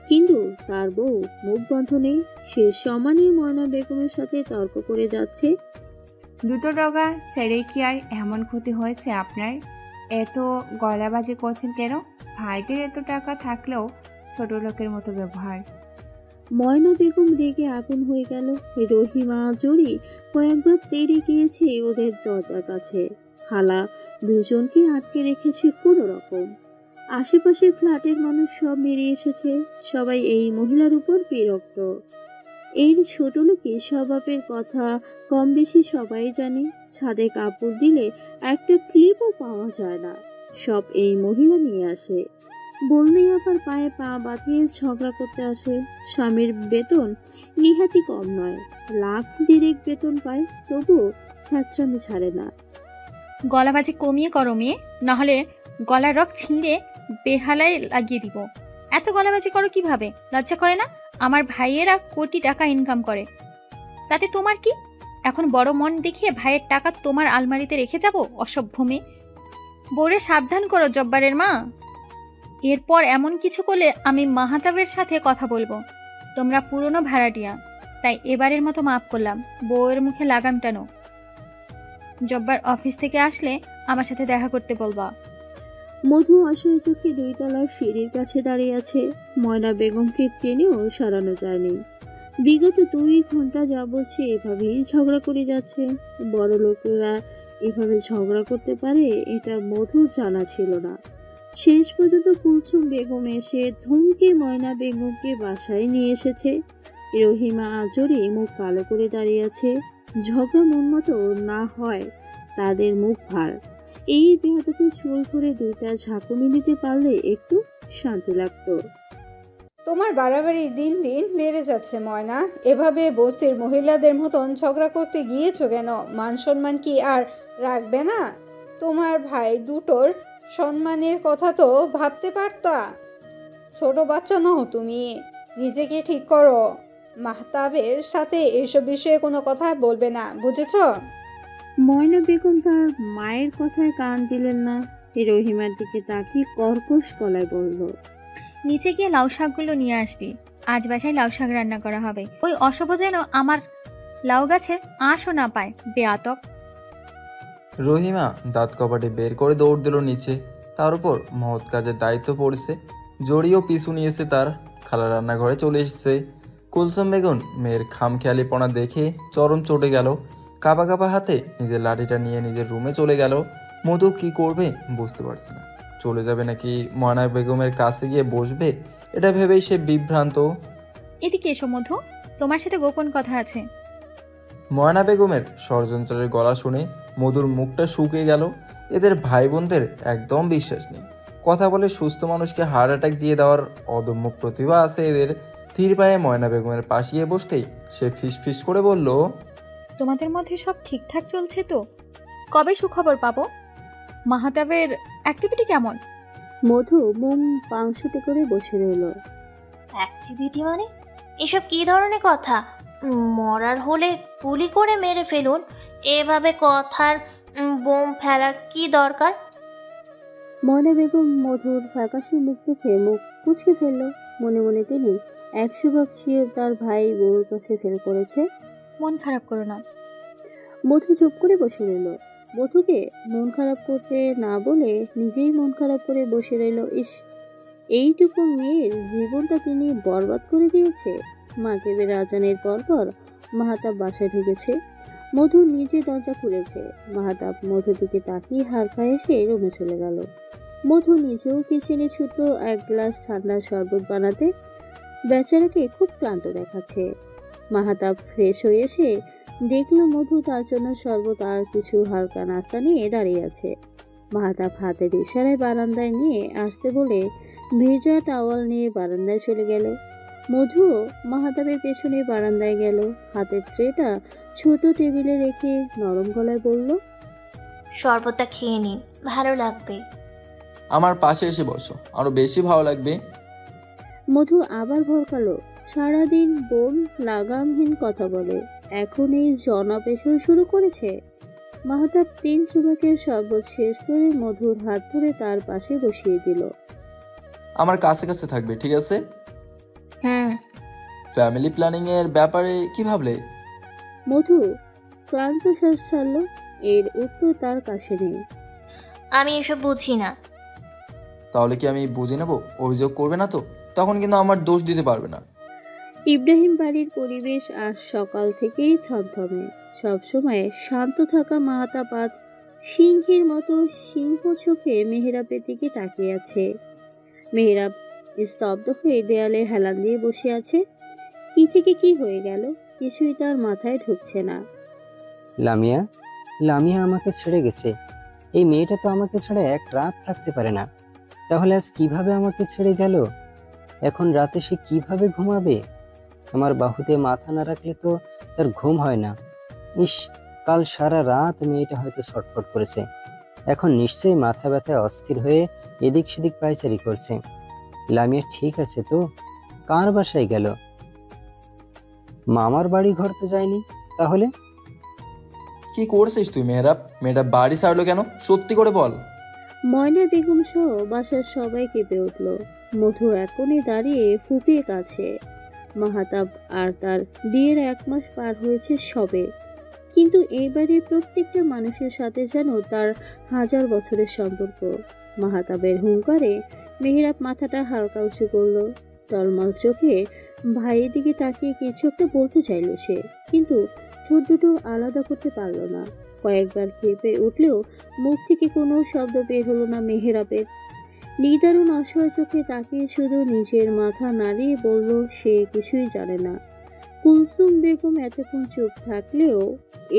কিন্তু তার বউ মুখ বন্ধ নেই। সে সমানে ময়না বেগমের সাথে তর্ক করে যাচ্ছে। দুটো ডগা ছেড়ে কি আর এমন ক্ষতি হয়েছে আপনার? এত গলাবাজি করছেন কেন? ভাইদের এত টাকা থাকলেও ছোট লোকের মতো ব্যবহার। ময়না বেগম রেগে আগুন হয়ে গেল। রহিমা, জরি কয়েকবার তেড়ে গিয়েছে ওদের দরজার কাছে। খালা দুজনকে আটকে রেখেছে কোনো রকম। আশেপাশের ফ্ল্যাটের মানুষ সব বেরিয়ে এসেছে। সবাই এই মহিলার উপর বিরক্ত। এর ছোট লোকে স্বভাবের কথা কম বেশি সবাই জানে। ছাদে কাপড় দিলে একটা ক্লিপও পাওয়া যায় না, সব এই মহিলা নিয়ে আসে। বললেই আবার পায়ে পা বাঁধিয়ে ঝগড়া করতে আসে। স্বামীর বেতন নিহাতি কম নয়, লাখ দেড়েক বেতন পায়, তবুও ছ্যাঁচড়ামি ছাড়ে না। গলাবাজি কমিয়ে করো মেয়ে, নাহলে গলার রক ছিঁড়ে বেহালায় লাগিয়ে দিব। এত গলাবাজি করো কিভাবে? লজ্জা করে না? আমার ভাইয়েরা কোটি টাকা ইনকাম করে, তাতে তোমার কি? এখন বড় মন দেখিয়ে ভাইয়ের টাকা তোমার আলমারিতে রেখে যাব? অসভ্য মেয়ে। বউরে সাবধান করো জব্বারের মা। এরপর এমন কিছু করলে আমি মাহাতাবের সাথে কথা বলবো। তোমরা পুরনো ভাড়াটিয়া, তাই এবারের মতো মাফ করলাম। বউয়ের মুখে লাগাম টানো। জব্বার অফিস থেকে আসলে আমার সাথে দেখা করতে বলবা। মধু অসহায় চোখে 2 তলার সিঁড়ির কাছে দাঁড়িয়ে আছে। ময়না বেগমকে টেনেও সরানো যায়নি। বিগত 2 ঘন্টা যাবৎ সে এভাবেই ঝগড়া করে যাচ্ছে। বড় লোকেরা এভাবে ঝগড়া করতে পারে এটা মধুর জানা ছিল না। শেষ পর্যন্ত কুলসুম বেগম এসে ধমকে ময়না বেগমকে বাসায় নিয়ে এসেছে। রহিমা আজরে মুখ কালো করে দাঁড়িয়ে আছে। ঝগড়া মন মতো না হয় তাদের মুখ ভার। এই বেহাতকে চুল ধরে 2টা ঝাঁকুনি দিতে পারলে একটু শান্তি লাগতো। তোমার বাড়াবাড়ি দিন দিন বেড়ে যাচ্ছে ময়না। এভাবে বস্তির মহিলাদের মতন ঝগড়া করতে গিয়েছো কেন? মান সম্মান কি আর রাখবে না? তোমার ভাই দুটোর সম্মানের কথা তো ভাবতে পারতা। ছোট বাচ্চা নও তুমি, নিজেকে ঠিক করো। মাহতাবের সাথে এসব বিষয়ে কোনো কথা বলবে না, বুঝেছো? ময়না বেগম তার মায়ের কথায় কান দিলেন না। রহিমার দিকে তাকিয়ে কর্কশ গলায় বলল, নিচে গিয়ে লাউ শাকগুলো নিয়ে আসবি। আজ বাসায় লাউ শাক রান্না করা হবে। ওই অশুভ যেন আমার লাউ গাছের আঁশও না পায়, বেয়াতক। রহিমা দাঁত কপাটে বের করে দৌড় দিল নিচে। তার উপর মহৎ কাজের দায়িত্ব পড়েছে, জড়িয়েও পিছু নিয়েছে তার। খালা রান্নাঘরে চলে এসেছে। কুলসুম বেগম মেয়ের খামখেয়ালিপনা দেখে চরম চটে গেল। কাঁপা কাঁপা হাতে নিজের লাঠিটা নিয়ে নিজের রুমে চলে গেল। মধু কি করবে বুঝতে পারছে না। চলে যাবে নাকি ময়না বেগমের কাছে গিয়ে বসবে, এটা ভেবেই সে বিভ্রান্ত। এদিকে এসো মধু, তোমার সাথে গোপন কথা আছে। ময়না বেগমের ষড়যন্ত্রের গলা শুনে মধুর মুখটা শুকিয়ে গেল। এদের ভাই বোনদের একদম বিশ্বাস নেই। কথা বলে সুস্থ মানুষকে হার্ট অ্যাটাক দিয়ে দেওয়ার অদম্য প্রতিভা আছে এদের। ধীর পায়ে ময়না বেগমের পাশে গিয়ে বসতেই সে ফিস করে বলল, তোমাদের মধ্যে সব ঠিকঠাক চলছে তো? কবে সুখবর পাবো? মাহাতাবের অ্যাক্টিভিটি কেমন? মধু মোম পাংশুতে করে বসে রইল। অ্যাক্টিভিটি মানে? এসব কি ধরনের কথা? মরার হলে গুলি করে মেরে ফেলুন। এভাবে কথার বোম ফেলার কি দরকার? ময়না বেগম মধুর ফ্যাকাশে মুখ দেখে মুখ কুচকে ফেলল। মনে মনে তিনি 100 ভাগ শিওর তার ভাই বউর কাছে ফেল করেছে। মন খারাপ করো না। মধু চুপ করে বসে রইল। মধুকে মন খারাপ করতে না বলে নিজেই মন খারাপ করে বসে রইল। ইস, এইটুকু মেয়ের জীবনটা তিনি বরবাদ করে দিয়েছে। মাগরিবের আজানের পরপর মাহাতাব বাসায় ঢুকেছে। মধু নিজে দরজা খুলেছে। মাহাতাব মধুর দিকে তাকিয়ে হালকায় এসে রুমে চলে গেল। মধু নিজেও কিচেনে ছুটল 1 গ্লাস ঠান্ডা শরবত বানাতে। বেচারাকে খুব ক্লান্ত দেখাচ্ছে। মাহাতাব ফ্রেশ হয়ে এসে দেখলো মধু তার জন্য শরবত আর কিছু হালকা নাস্তা নিয়ে দাঁড়িয়ে আছে। মাহাতাব হাতের ইশারায় বারান্দায় নিয়ে আসতে বলে ভেজা টাওয়াল নিয়ে বারান্দায় চলে গেল। মধু মাহাতাবের পেছনে বারান্দায় গেল। হাতের ট্রেটা ছোট টেবিলে রেখে নরম গলায় বলল, শরবতটা খেয়ে নিন, ভালো লাগবে। আমার পাশে এসে বসো, আরো বেশি ভালো লাগবে। মধু আবার ভরকালো। সারাদিন বোন লাগামহীন কথা বলে, এখন এই জনাব এসেও শুরু করেছে। মাহাতাব 3 চুবাকের শরবত শেষ করে মধুর হাত ধরে তার পাশে বসিয়ে দিল। আমার কাছে কাছে থাকবে, ঠিক আছে? ফ্যামিলি প্ল্যানিং এর ব্যাপারে কি ভাবলে? মধু ক্লান্ত শ্বাস ছাড়ল। এর উত্তর তার কাছে নেই। আমি এসব বুঝি না। তাহলে কি আমি বুঝে নেব? অভিযোগ করবে না তো? তখন কিন্তু আমার দোষ দিতে পারবে না। ইব্রাহিম বাড়ির পরিবেশ আজ সকাল থেকেই থমথমে। সবসময় শান্ত থাকা মাহাতাব আজ সিংহের মতো সিংহ চোখে মেহেরাবের দিকে তাকিয়ে আছে। মেহেরাব স্তব্ধ হয়ে দেয়ালে হেলান দিয়ে বসে আছে। কি থেকে কি হয়ে গেল কিছুই তার মাথায় ঢুকছে না। লামিয়া লামিয়া আমাকে ছেড়ে গেছে। এই মেয়েটা তো আমাকে ছাড়া 1 রাত থাকতে পারে না। তাহলে আজ কিভাবে আমাকে ছেড়ে গেল? এখন রাতে সে কিভাবে ঘুমাবে? আমার বাহুতে মাথা না রাখলে তো তার ঘুম হয় না। ইস, কাল সারা রাত মেয়েটা হয়তো ছটফট করেছে। এখন নিশ্চয়ই মাথা ব্যথায় অস্থির হয়ে এদিক সেদিক পায়চারি করছে। লামিয়া ঠিক আছে তো? কার বাসায় গেল? মামার বাড়ি ঘর তো যায়নি। তাহলে কি করছিস তুই মেহরাব? মেয়েটা বাড়ি ছাড়লো কেন? সত্যি করে বল। ময়না বেগম সহ বাসার সবাই কেঁপে উঠল। মধু এখনই দাঁড়িয়ে ফুপিয়ে কাছে। মাহাতাব আর তার বিয়ের 1 মাস পার হয়েছে সবে, কিন্তু এইবারে প্রত্যেকটা মানুষের সাথে যেন তার 1000 বছরের সম্পর্ক। মাহাতাবের হুঙ্কারে মেহেরাব মাথাটা হালকা উঁচু করলো। টলমল চোখে ভাইয়ের দিকে তাকিয়ে কিছু একটা বলতে চাইল সে, কিন্তু ঠোঁট দুটো আলাদা করতে পারল না। কয়েকবার কেঁপে উঠলেও মুখ থেকে কোনো শব্দ বের হলো না মেহেরাবের। নিদারুণ অসহায় চোখে তাকিয়ে শুধু নিজের মাথা নাড়িয়ে বলল সে কিছুই জানে না। কুলসুম বেগম এতক্ষণ চুপ থাকলেও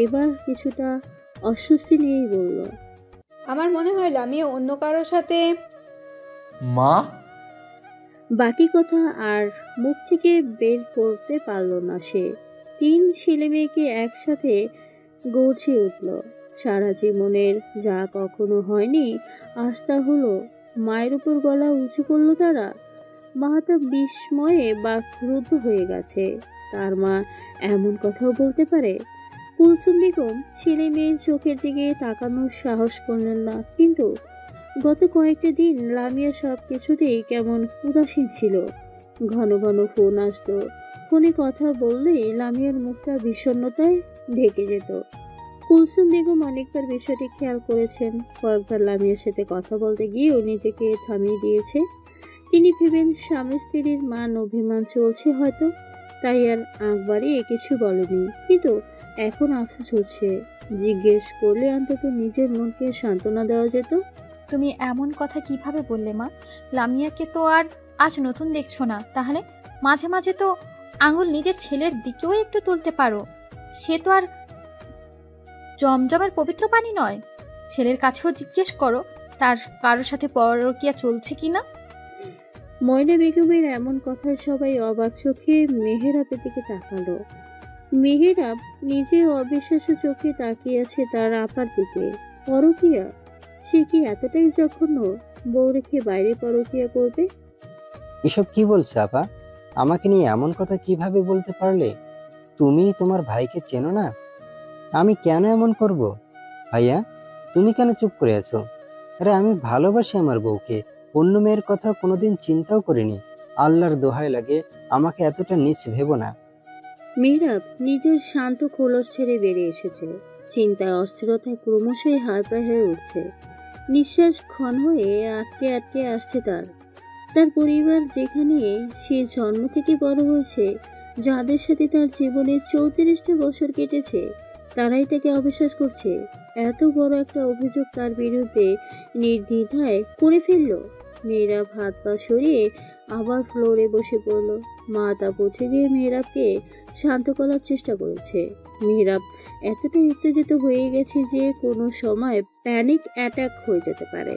এবার কিছুটা অস্বস্তি নিয়েই বলল, আমার মনে হয় লামিয়া অন্য কারোর সাথে। মা? বাকি কথা আর মুখ থেকে বের করতে পারল না সে। 3 ছেলে মেয়েকে একসাথে গড়ছে উঠল। সারা জীবনের যা কখনো হয়নি আজ তা হলো। মায়ের উপর গলা উঁচু করলো তারা। মাহাতাব বিস্ময়ে বাকরুদ্ধ হয়ে গেছে। তার মা এমন কথাও বলতে পারে? কুলসুম বেগম ছেলে মেয়ের চোখের দিকে তাকানোর সাহস করলেন না, কিন্তু গত কয়েকটা দিন লামিয়া সব কিছুতেই কেমন উদাসীন ছিল। ঘন ঘন ফোন আসতো। ফোনে কথা বললেই লামিয়ার মুখটা বিষণ্ণতায় ঢেকে যেত। কুলসুম বেগম অনেকবার বিষয়টি খেয়াল করেছেন। কয়েকবার লামিয়ার সাথে কথা বলতে গিয়েও নিজেকে থামিয়ে দিয়েছে। তিনি ভেবেন স্বামী স্ত্রীর মান অভিমান চলছে হয়তো, তাই আর আঁক বাড়িয়ে কিছু বলেনি। কিন্তু এখন আফসোস হচ্ছে, জিজ্ঞেস করলে অন্তত নিজের মনকে সান্ত্বনা দেওয়া যেত। তুমি এমন কথা কিভাবে বললে মা? লামিয়াকে তো আর আজ নতুন দেখছো না, তাহলে মাঝে মাঝে তো আঙুল নিজের ছেলের দিকেও একটু তুলতে পারো। সে তো আর জমজমের পবিত্র পানি নয়। ছেলের কাছেও জিজ্ঞেস করো তার কারোর সাথে পরকীয়া চলছে কিনা। ময়না বেগমের এমন কথায় সবাই অবাক চোখে মেহেরাবের দিকে তাকালো। মেহেরাব নিজে অবিশ্বাস্য চোখে তাকিয়ে আছে তার আপার দিকে। পরকীয়া? সে কি এতটাই জঘন্য? বউ রেখে বাইরে পরকীয়া করবে? এসব কি বলছো আপা? আমাকে নিয়ে এমন কথা কিভাবে বলতে পারলে? তুমি তোমার ভাইকে চেনো না? আমি কেন এমন করব? ভাইয়া, তুমি কেন চুপ করে আছো? আরে আমি ভালোবাসি আমার বউকে। অন্য মেয়ের কথা কোনোদিন চিন্তাও করিনি। আল্লাহর দোহাই লাগে, আমাকে এতটা নিচ ভেবো না। মেহেরাব নিজের শান্ত খোলস ছেড়ে বেরিয়ে এসেছে। চিন্তায় অস্থিরতায় ক্রমশই হাইপার হয়ে উঠছে। নিঃশ্বাস ক্ষণ হয়ে আটকে আটকে আসছে তার। তার পরিবার যেখানে সে জন্ম থেকে বড় হয়েছে, যাদের সাথে তার জীবনে 34টা বছর কেটেছে, তারাই তাকে অবিশ্বাস করছে। এত বড় একটা অভিযোগ তার বিরুদ্ধে নির্দ্বিধায় করে ফেলল। মেয়েরাব হাত পা সরিয়ে আবার ফ্লোরে বসে পড়ল। মা তা পৌঁছে দিয়ে মেয়েরাবকে শান্ত করার চেষ্টা করেছে। মেহেরাব এতটা উত্তেজিত হয়ে গেছে যে কোনো সময় প্যানিক অ্যাটাক হয়ে যেতে পারে।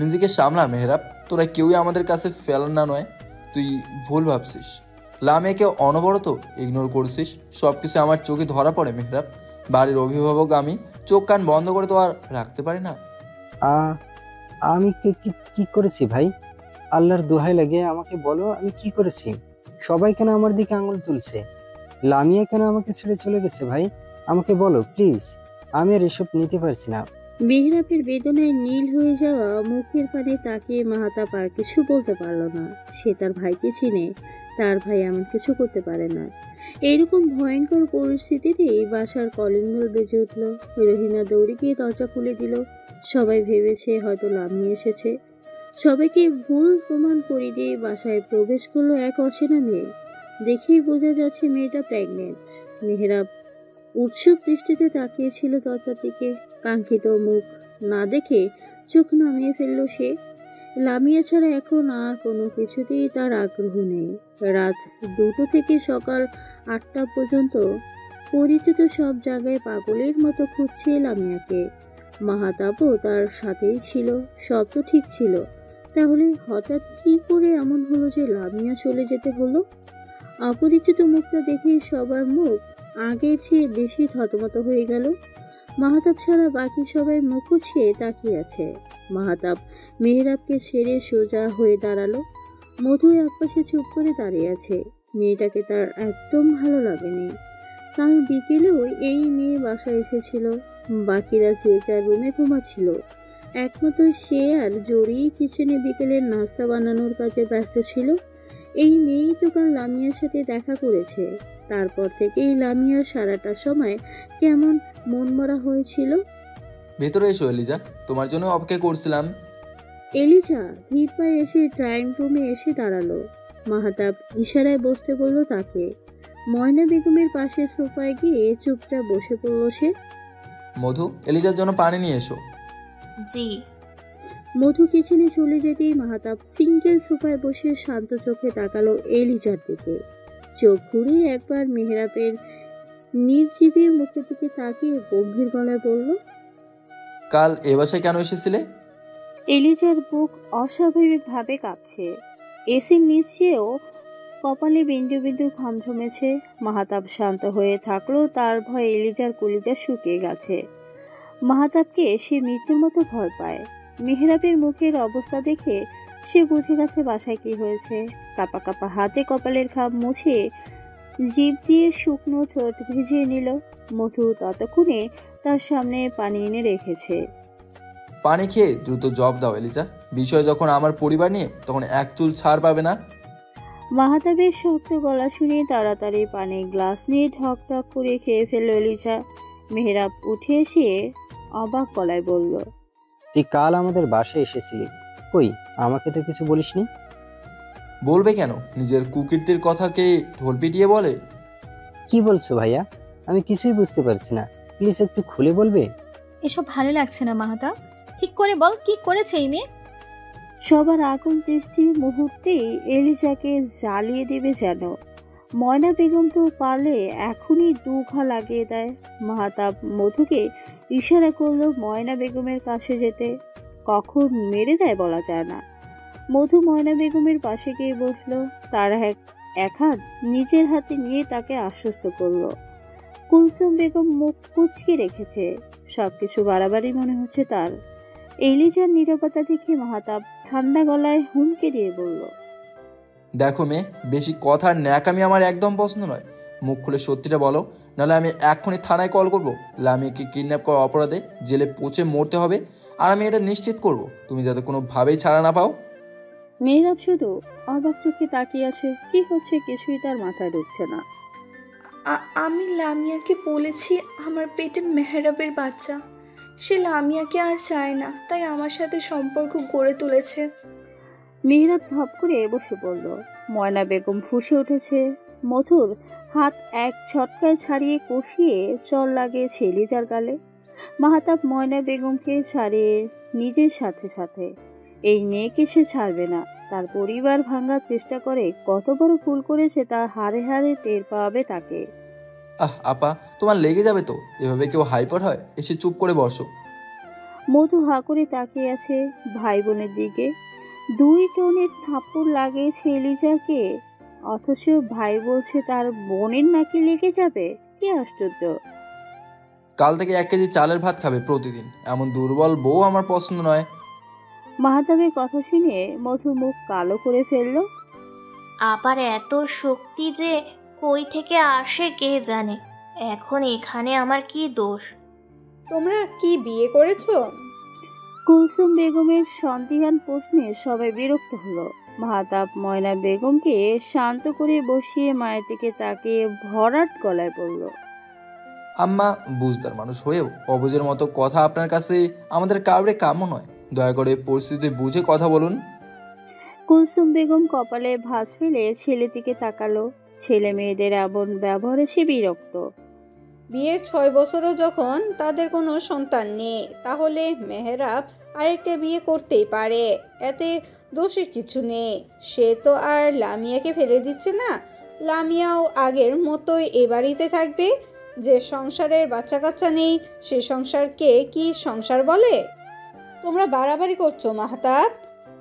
নিজেকে সামলা মেহরাব, তোরা কেউই আমাদের কাছে ফেলার না নয়। তুই ভুল ভাবছিস। লামিয়াকে অনবরত ইগনোর করছিস। সব কিছু আমার চোখে ধরা পড়ে মেহরাব। বাড়ির অভিভাবক আমি, চোখ কান বন্ধ করে তো আর রাখতে পারি না। আমি কি করেছি ভাই? আল্লাহর দোহাই লাগে আমাকে বলো, আমি কি করেছি? সবাই কেন আমার দিকে আঙুল তুলছে? লামিয়া কেন আমাকে ছেড়ে চলে গেছে? ভাই আমাকে বলো প্লিজ, আমি আর এসব নিতে পারছি না। মেহেরাবের বেদনায় নীল হয়ে যাওয়া মুখের পানে তাকিয়ে মাহাতাব আর কিছু বলতে পারল না। সে তার ভাইকে চিনে, তার ভাই এমন কিছু করতে পারে না। এইরকম ভয়ঙ্কর পরিস্থিতিতেই বাসার কলিং বেল বেজে উঠল। রহিমা দৌড়ে গিয়ে দরজা খুলে দিল। সবাই ভেবেছে হয়তো লামিয়া এসেছে। সবাইকে ভুল প্রমাণ করে দিয়ে বাসায় প্রবেশ করলো এক অচেনা মেয়ে। দেখেই বোঝা যাচ্ছে মেয়েটা প্রেগনেন্ট। মেহেরাব উৎসুক দৃষ্টিতে তাকিয়েছিল দরজার দিকে। কাঙ্ক্ষিত মুখ না দেখে চোখ নামিয়ে ফেলল সে। লামিয়া ছাড়া এখন আর কোনো কিছুতেই তার আগ্রহ নেই। রাত 2টো থেকে সকাল 8টা পর্যন্ত পরিচিত সব জায়গায় পাগলের মতো খুঁজছে লামিয়াকে। মাহাতাবও তার সাথেই ছিল। সব তো ঠিক ছিল, তাহলে হঠাৎ কি করে এমন হলো যে লামিয়া চলে যেতে হলো? অপরিচিত মুখটা দেখে সবার মুখ আগের চেয়ে বেশি থতমত হয়ে গেল। মাহতাব ছাড়া বাকি সবাই মুখ উঁচিয়ে তাকিয়ে আছে। মাহতাব মেহরাবকে ছেড়ে সোজা হয়ে দাঁড়ালো। মধু একপাশে চুপ করে দাঁড়িয়ে আছে। মেয়েটাকে তার একদম ভালো লাগেনি। কাল বিকেলেও এই মেয়ে বাসায় এসেছিল। বাকিরা যে যার রুমে ঘুমাচ্ছিল। একমাত্র সে আর জড়ি কিচেনে বিকেলের নাস্তা বানানোর কাজে ব্যস্ত ছিল। এই মেয়েই তো কাল লামিয়ার সাথে দেখা করেছে। তারপর থেকেই লামিয়ার সারাটা সময় কেমন মনমরা হয়েছিল। ভেতরে এসো এলিজা, তোমার জন্য অপেক্ষা করছিলাম। এলিজা ধীর পায়ে এসে ড্রয়িং রুমে এসে দাঁড়ালো। মাহতাব ইশারায় বসতে বলল তাকে। ময়না বেগমের পাশে সোফায় গিয়ে চুপচাপ বসে পড়ল সে। মধু, এলিজার জন্য পানি নিয়ে এসো। জি। মধু কিচেনে চলে যেতেই মাহতাব সিঙ্গেল সোফায় বসে শান্ত চোখে তাকালো এলিজার দিকে। চোখ ঘুরিয়ে একবার মেহরাবের নির্জীবী মুখের দিকে তাকিয়ে গম্ভীর গলায় বলল, কাল এ বাসায় কেন এসেছিলে? এলিজার বুক অস্বাভাবিকভাবে কাঁপছে। এসির নিচেও কপালে বিন্দু বিন্দু ঘাম জমেছে। মাহতাব শান্ত হয়ে থাকলেও তার ভয়ে এলিজার কলিজা শুকিয়ে গেছে। মাহতাবকে সে মৃত্যুর মতো ভয় পায়। মেহরাবের মুখের অবস্থা দেখে সে বুঝে গেছে বাসায় কি হয়েছে। কাপা কাপা হাতে কপালের ঘাম মুছে জিভ দিয়ে শুকনো ঠোঁট ভিজিয়ে নিল। মধু ততক্ষণে তার সামনে পানি এনে রেখেছে। পানি খেয়ে দ্রুত জব দাও এলিজা। বিষয় যখন আমার পরিবার নিয়ে, তখন এক চুল ছাড় পাবে না। মাহতাবের শক্ত গলা শুনে তাড়াতাড়ি পানির গ্লাস নিয়ে ঢক ঢক করে খেয়ে ফেলল এলিজা। মেহরাব উঠে এসে অবাক গলায় বলল, তুই কাল আমাদের বাসায় এসেছিলি, কই আমাকে তো কিছু বলিসনি? বলবে কেন? নিজের কুকীর্তির কথাকে ঢোল পিটিয়ে বলে। কি বলছো ভাইয়া? আমি কিছুই বুঝতে পারছি না, প্লিজ একটু খুলে বলবে? এসব ভালো লাগছে না মাহাতা, ঠিক করে বল কি করেছে এই মেয়ে? সবার আগুন দৃষ্টি মুহূর্তেই এলিজাকে জ্বালিয়ে দেবে যেন। ময়না বেগম তো পারলে এখনই দুঘা লাগিয়ে দেয়। মাহতাব মধুকে ইশারা করলো ময়না বেগমের কাছে যেতে। কখন মেরে দেয় বলা যায় না। মধু ময়না বেগমের পাশে গিয়ে বসলো। তার এক হাত নিজের হাতে নিয়ে তাকে আশ্বস্ত করলো। কুলসুম বেগম মুখ কুঁচকে রেখেছে। সবকিছু বাড়াবাড়ি মনে হচ্ছে তার। এলিজার নীরবতা দেখে মাহতাব ঠান্ডা গলায় হুমকে দিয়ে বলল, দেখো মেয়ে, বেশি কথার ন্যাকামি আমার একদম পছন্দ নয়। মুখ খুলে সত্যিটা বলো, নাহলে আমি এক্ষুনি থানায় কল করবো। লামিয়াকে কিডন্যাপ করার অপরাধে জেলে পচে মরতে হবে। আর আমি এটা নিশ্চিত করব তুমি যাতে কোনোভাবেই ছাড়া না পাও। মেহরাব শুধু অবাক চোখে তাকিয়ে আছে। কি হচ্ছে কিছুই তার মাথায় ঢুকছে না। আমি লামিয়াকে বলেছি আমার পেটে মেহরাবের বাচ্চা। সে লামিয়াকে আর চায় না, তাই আমার সাথে সম্পর্ক গড়ে তুলেছে। মেহরাব ধপ করে বসে পড়ল। ময়না বেগম ফুঁসে উঠেছে। মধুর হাত এক ছটকায় ছাড়িয়ে কষিয়ে চর লাগিয়েছে এলিজার গালে। মাহতাব ময়না বেগমকে ছাড়িয়ে নিজের সাথে সাথে এই মেয়েকে সে ছাড়বে না। তার পরিবার ভাঙার চেষ্টা করে কত বড় ভুল করেছে তা হারে হারে টের পাবে তাকে। আপা, তোমার লেগে যাবে তো। এভাবে কেউ হাইপার হয়? এসে চুপ করে বসো। মধু হা করে তাকিয়ে আছে ভাই বোনের দিকে। 2 টনের থাপ্পড় লাগিয়েছে এলিজাকে, অথচ ভাই বলছে তার বোনের নাকি লেগে যাবে। কি আশ্চর্য। কাল থেকে 1 কেজি চালের ভাত খাবে প্রতিদিন। এমন দুর্বল বউ আমার পছন্দ নয়। মাহতাবের কথা শুনে মধু মুখ কালো করে ফেলল। আবার এত শক্তি যে কই থেকে আসে কে জানে। এখন এখানে আমার কি দোষ? তোমরা কি বিয়ে করেছো? কুলসুম বেগমের সন্দিহান প্রশ্নে সবাই বিরক্ত হলো। মাহতাব ময়না বেগমকে শান্ত করে বসিয়ে মায়ের দিকে তাকিয়ে ভরাট গলায় বলল, আম্মা, বুঝদার মানুষ হয়েও অবুঝের মতো কথা আপনার কাছে আমাদের কাউরে কাম্য নয়। দয়া করে পরিস্থিতি বুঝে কথা বলুন। কুলসুম বেগম কপালে ভাঁজ ফেলে ছেলের দিকে তাকালো। ছেলে মেয়েদের এমন ব্যবহারে সে বিরক্ত। বিয়ের 6 বছরও যখন তাদের কোনো সন্তান নেই, তাহলে মেহরাব আরেকটা বিয়ে করতেই পারে। এতে দোষের কিছু নেই। সে তো আর লামিয়াকে ফেলে দিচ্ছে না। লামিয়াও আগের মতোই এ বাড়িতে থাকবে। যে সংসারের বাচ্চা কাচ্চা নেই সে সংসারকে কি সংসার বলে? তোমরা বাড়াবাড়ি করছো মাহতাব।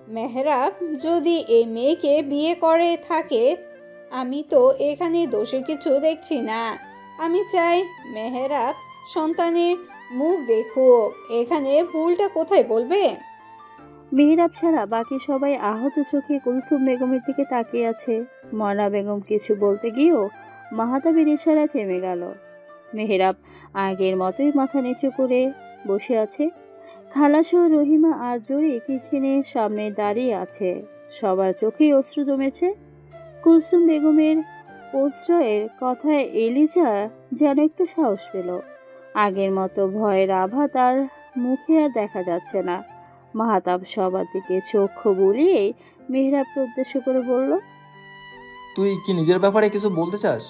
মেহরাব যদি এই মেয়েকে বিয়ে করে থাকে, আমি তো এখানে দোষের কিছু দেখছি না। আমি চাই মেহরাব সন্তানের মুখ দেখুক। এখানে ভুলটা কোথায় বলবে? মেহেরাব ছাড়া বাকি সবাই আহত চোখে কুলসুম বেগমের দিকে তাকিয়ে আছে। ময়না বেগম কিছু বলতে গিয়েও মাহাতাবের ইশারায় থেমে গেল। মেহেরাব আগের মতোই মাথা নিচু করে বসে আছে। খালাসহ রহিমা আর জরি কিচেনের সামনে দাঁড়িয়ে আছে। সবার চোখেই অশ্রু জমেছে। কুলসুম বেগমের প্রশ্রয়ের কথায় এলিজা যেন একটু সাহস পেল। আগের মতো ভয়ের আভা তার মুখে আর দেখা যাচ্ছে না। মাহাতাব সবার দিকে চক্ষু বুলিয়ে মেহরাবকে উদ্দেশ্য করে বলল, তুই কি নিজের ব্যাপারে কিছু বলতে চাস?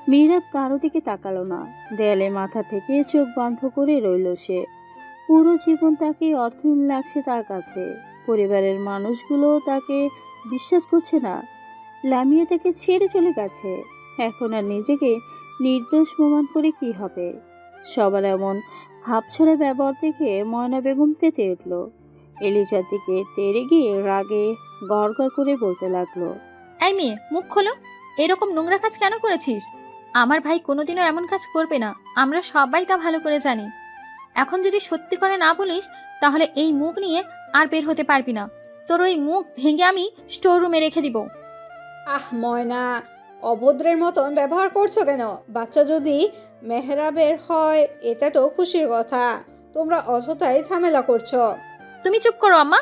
মেহরাব কারো দিকে তাকালো না। দেয়ালে মাথা থেকে চোখ বন্ধ করে রইল সে। পুরো জীবন তাকে অর্থহীন লাগছে তার কাছে। পরিবারের মানুষগুলো তাকে বিশ্বাস করছে না। লামিয়া তাকে ছেড়ে চলে গেছে। এখন আর নিজেকে নির্দোষ প্রমাণ করে কি হবে? সবার এমন হাঁপছাড়া ব্যবহার দেখে ময়না বেগম তেতে উঠল। এলিজার দিকে তেড়ে গিয়ে রাগে গড়গড় করে বলতে লাগলো, এই মেয়ে, মুখ খোলো। এরকম নোংরা কাজ কেন করেছিস? আমার ভাই কোনোদিনও এমন কাজ করবে না, আমরা সবাই তা ভালো করে জানি। এখন যদি সত্যি করে না বলিস তাহলে এই মুখ নিয়ে আর বের হতে পারবি না। তোর ওই মুখ ভেঙে আমি স্টোর রুমে রেখে দিব। আহ ময়না, অভদ্রের মতন ব্যবহার করছো কেন? বাচ্চা যদি মেহরাবের হয় এটা তো খুশির কথা। তোমরা অযথাই ঝামেলা করছো। তুমি চুপ করো আম্মা।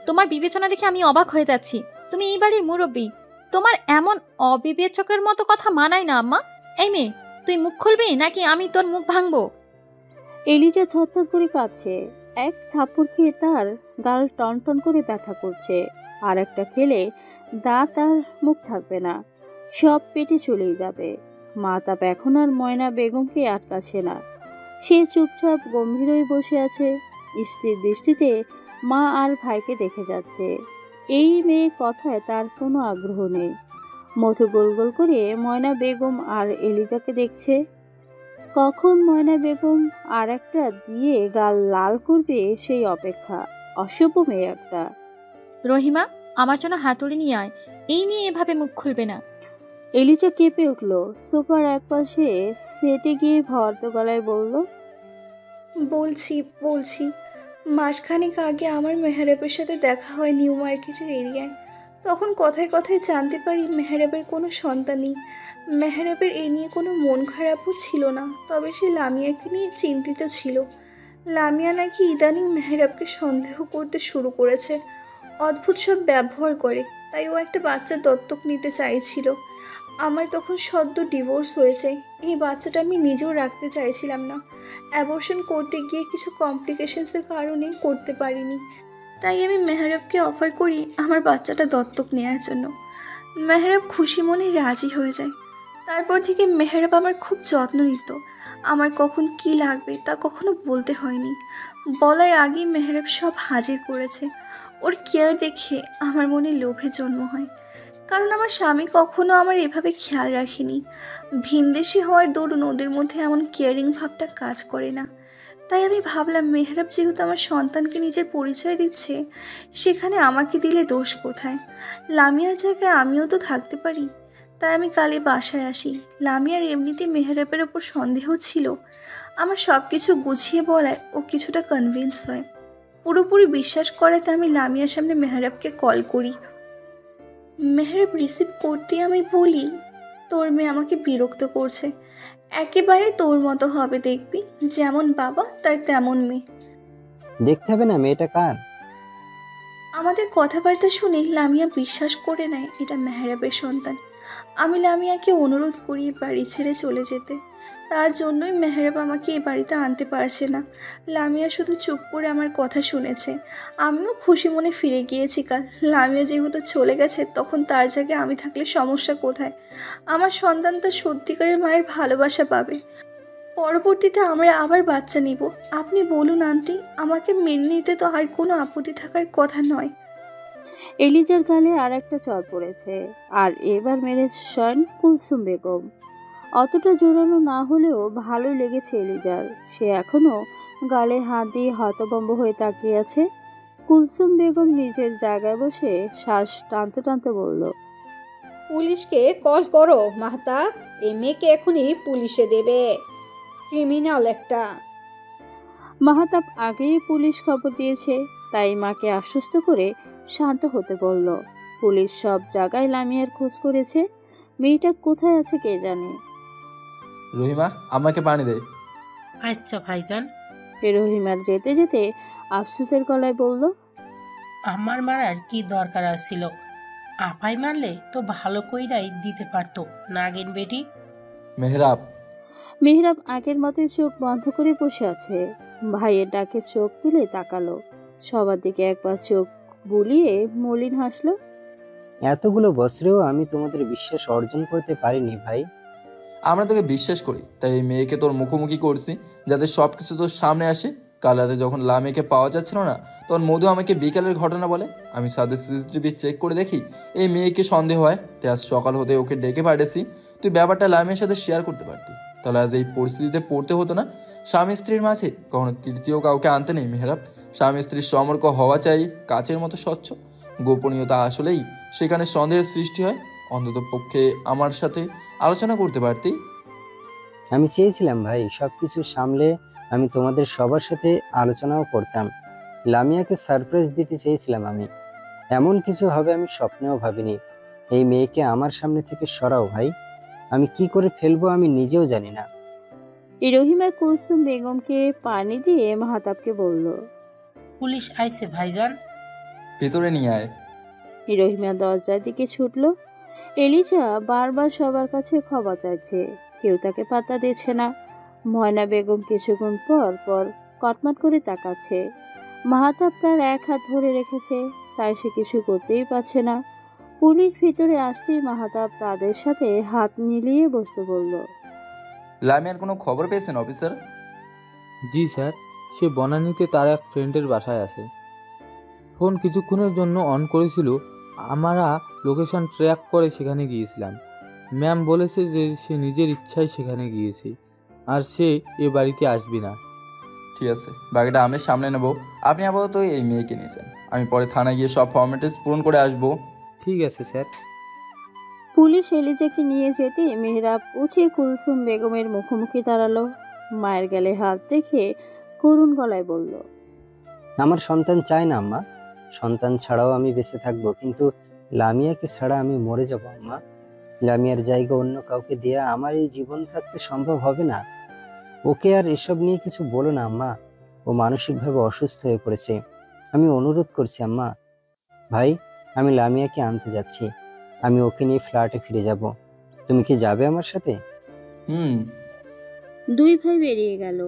তোমার বিবেচনা দেখে আমি অবাক হয়ে যাচ্ছি। তুমি এই বাড়ির মুরব্বী, তোমার এমন অবিবেচকের মতো কথা মানায় না আম্মা। এই মেয়ে, তুই মুখ খুলবি নাকি আমি তোর মুখ ভাঙবো? এলিজা থরথর করে কাঁপছে। এক থাপ্পড় খেয়ে তার গাল টনটন করে ব্যথা করছে। আর একটা খেলে দাঁত আর মুখ থাকবে না, সব পেটে চলেই যাবে। মাতাপ এখন আর ময়না বেগমকে আটকাচ্ছে না। সে চুপচাপ গম্ভীর হয়ে বসে আছে। স্ত্রীর দৃষ্টিতে মা আর ভাইকে দেখে যাচ্ছে। এই মেয়ে কথায় তার কোনো আগ্রহ নেই। মধু গোল গোল করে ময়না বেগম আর এলিজাকে দেখছে। কখন ময়না বেগম আর একটা দিয়ে গাল লাল করবে সেই অপেক্ষা। অসভ্য মেয়ে একটা। রহিমা, আমার জন্য হাতুড়ি নিয়ে আয়। এই মেয়ে এভাবে মুখ খুলবে না। এলিজা কেঁপে উঠল। সোফার এক পাশে সেটে গিয়ে ভদ্র গলায় বলল, বলছি মাসখানেক আগে আমার মেহরাবের সাথে দেখা হয় নিউ মার্কেটের এরিয়ায়। তখন কথায় কথায় জানতে পারি মেহরাবের কোনো সন্তান নেই। মেহরাবের এ নিয়ে কোনো মন খারাপও ছিল না, তবে সে লামিয়াকে নিয়ে চিন্তিত ছিল। লামিয়া নাকি ইদানিং মেহরাবকে সন্দেহ করতে শুরু করেছে। অদ্ভুত সব ব্যবহার করে, তাই ও একটা বাচ্চা দত্তক নিতে চাইছিল। আমার তখন সদ্য ডিভোর্স হয়েছে। এই বাচ্চাটা আমি নিজেও রাখতে চাইছিলাম না। অ্যাবর্শন করতে গিয়ে কিছু কমপ্লিকেশনসের কারণে করতে পারিনি। তাই আমি মেহরাবকে অফার করি আমার বাচ্চাটা দত্তক নেওয়ার জন্য। মেহরাব খুশি মনে রাজি হয়ে যায়। তারপর থেকে মেহরাব আমার খুব যত্ন নিত। আমার কখন কি লাগবে তা কখনো বলতে হয়নি। বলার আগেই মেহরাব সব হাজির করেছে। ওর কেয়ার দেখে আমার মনে লোভের জন্ম হয়, কারণ আমার স্বামী কখনো আমার এভাবে খেয়াল রাখেনি। ভিনদেশি হওয়ার দরুন ওদের মধ্যে এমন কেয়ারিং ভাবটা কাজ করে না। তাই আমি ভাবলাম মেহরাব যেহেতু আমার সন্তানকে নিজের পরিচয় দিচ্ছে, সেখানে আমাকে দিলে দোষ কোথায়? লামিয়ার জায়গায় আমিও তো থাকতে পারি। তাই আমি কালে বাসায় আসি। লামিয়ার এমনিতে মেহরাবের ওপর সন্দেহ ছিল। আমার সব কিছু গুছিয়ে বলায় ও কিছুটা কনভিন্স হয়। পুরোপুরি বিশ্বাস করাতে আমি লামিয়ার সামনে মেহরাবকে কল করি। মেহরাব রিসিভ করতে আমি বলি, তোর মেয়ে আমাকে বিরক্ত করছে। একেবারে তোর মতো হবে দেখবি, যেমন বাবা তার তেমন মেয়ে। দেখতে হবে না মেয়েটা কার। আমাদের কথাবার্তা শুনে লামিয়া বিশ্বাস করে নেয় এটা মেহরাবের সন্তান। আমি লামিয়াকে অনুরোধ করি বাড়ি ছেড়ে চলে যেতে। তার জন্যই মেহরাব আমাকে এই বাড়িতে আনতে পারছে না। লামিয়া শুধু চুপ করে আমার কথা শুনেছে। আমিও খুশি মনে ফিরে গিয়েছি কাল। লামিয়া যেহেতু চলে গেছে, তখন তার জায়গায় আমি থাকলে সমস্যা কোথায়? আমার সন্তান তার সত্যিকারের মায়ের ভালোবাসা পাবে। পরবর্তীতে আমরা আবার বাচ্চা নিব। আপনি বলুন আন্টি, আমাকে মেনে নিতে তো আর কোনো আপত্তি থাকার কথা নয়। এলিজার গালে আর একটা চর পড়েছে। আর এবার মেরেছে স্বয়ং কুলসুম বেগম। অতটা জোরালো না হলেও ভালো লেগেছে এলিজার। সে এখনো গালে হাত দিয়ে হতভম্ব হয়ে তাকিয়ে আছে। কুলসুম বেগম নিজের জায়গায় বসে শ্বাস টানতে টানতে বলল, পুলিশকে কল করো মাহতাব, এই মেয়েকে এখনই পুলিশে দেবে, ক্রিমিনাল একটা। মাহাতাব আগেই পুলিশ খবর দিয়েছে, তাই মাকে আশ্বস্ত করে শান্ত হতে বলল। পুলিশ সব জায়গায় লামিয়ার খোঁজ করেছে, মেয়েটা কোথায় আছে কে জানে। রহিমা, আমাকে পানি দে। আচ্ছা ভাইজান। রহিমার যেতে যেতে আফসোসের গলায় বলল, আমার মারার কি দরকার ছিল? আপাই মারলে তো ভালো কইরাই দিতে পারতো, নাগিন বেটি। মেহরাব। মেহরাব আগের মতোই চোখ বন্ধ করে বসে আছে। ভাইয়ের ডাকে চোখ তুলে তাকালো, সবার দিকে একবার চোখ বুলিয়ে মলিন হাসলো। এতগুলো বছরেও আমি তোমাদের বিশ্বাস অর্জন করতে পারিনি ভাই। আমরা তোকে বিশ্বাস করি, তাই এই মেয়েকে তোর মুখোমুখি করছি, যাতে সবকিছু তোর সামনে আসে। কাল রাতে যখন লামিয়াকে পাওয়া যাচ্ছিল না, তখন মধু আমাকে বিকালের ঘটনা বলে। আমি সাথে সিসিটিভি চেক করে দেখি এই মেয়েকে সন্দেহ হয়, তাই আজ সকাল হতে ওকে ডেকে পাঠিয়েছি। তুই ব্যাপারটা লামিয়ার সাথে শেয়ার করতে পারতি, তাহলে আজ এই পরিস্থিতিতে পড়তে হতো না। স্বামী স্ত্রীর মাঝে কখনো তৃতীয় কাউকে আনতে নেই মেহরাব। স্বামী স্ত্রীর সম্পর্ক হওয়া চাই কাচের মতো স্বচ্ছ, গোপনীয়তা আসলেই সেখানে সন্দেহের সৃষ্টি হয়। অন্তত পক্ষে আমার সাথে আলোচনা করতে পারতি। আমি চেয়েছিলাম ভাই সবকিছু সামলে আমি তোমাদের সবার সাথে আলোচনাও করতাম। লামিয়াকে সারপ্রাইজ দিতে চেয়েছিলাম আমি। এমন কিছু হবে আমি স্বপ্নেও ভাবিনি। এই মেয়েকে আমার সামনে থেকে সরাও ভাই, আমি কি করে ফেলবো আমি নিজেও জানি না। রহিমা কুলসুম বেগমকে পানি দিয়ে মাহাতাবকে বলল, পুলিশ আইছে ভাইজান। ভেতরে নিয়ে আয়। রহিমা দরজার দিকে ছুটল। এলিজা বারবার সবার কাছে ক্ষমা চাইছে, কেউ তাকে পাত্তা দিচ্ছে না। ময়না বেগম কিছুক্ষণ পর পর কটমট করে তাকাচ্ছে। মাহাতাব তার এক হাত ধরে রেখেছে, তাই সে কিছু করতেই পারছে না। পুলিশ ভিতরে আসতেই মাহাতাব তাদের সাথে হাত মিলিয়ে বসতে বলল। লামিয়ার কোনো খবর পেয়েছেন অফিসার? জি স্যার, সে বনানীতে তার এক ফ্রেন্ডের বাসায় আছে। ফোন কিছুক্ষণের জন্য অন করেছিল, আমরা লোকেশন ট্র্যাক করে সেখানে গিয়েছিলাম। ম্যাম বলেছে যে সে নিজের ইচ্ছায় সেখানে গিয়েছে, আর সে এ বাড়িতে আসবে না। ঠিক আছে, বাকিটা আমি সামনে নেব। আপনি আপাতত এই মেয়েকে নিয়ে যান, আমি পরে থানায় গিয়ে সব ফর্মালিটিস পূরণ করে আসবো। ঠিক আছে স্যার। পুলিশ এলিজাকে নিয়ে যেতে মেহরাব উঠে কুলসুম বেগমের মুখোমুখি দাঁড়ালো। মায়ের গালে হাত রেখে করুণ গলায় বলল, আমার সন্তান চাই না আম্মা, সন্তান ছাড়াও আমি বেঁচে থাকবো, কিন্তু লামিয়াকে ছাড়া আমি মরে যাব আম্মা। লামিয়ার জায়গা অন্য কাউকে দেয়া আমার এই জীবন থাকতে সম্ভব হবে না। ওকে আর এসব নিয়ে কিছু বলো না আম্মা, ও মানসিকভাবে অসুস্থ হয়ে পড়েছে। আমি অনুরোধ করছি আম্মা। ভাই, আমি লামিয়াকে আনতে যাচ্ছি, আমি ওকে নিয়ে ফ্ল্যাটে ফিরে যাব। তুমি কি যাবে আমার সাথে? দুই ভাই বেরিয়ে গেল।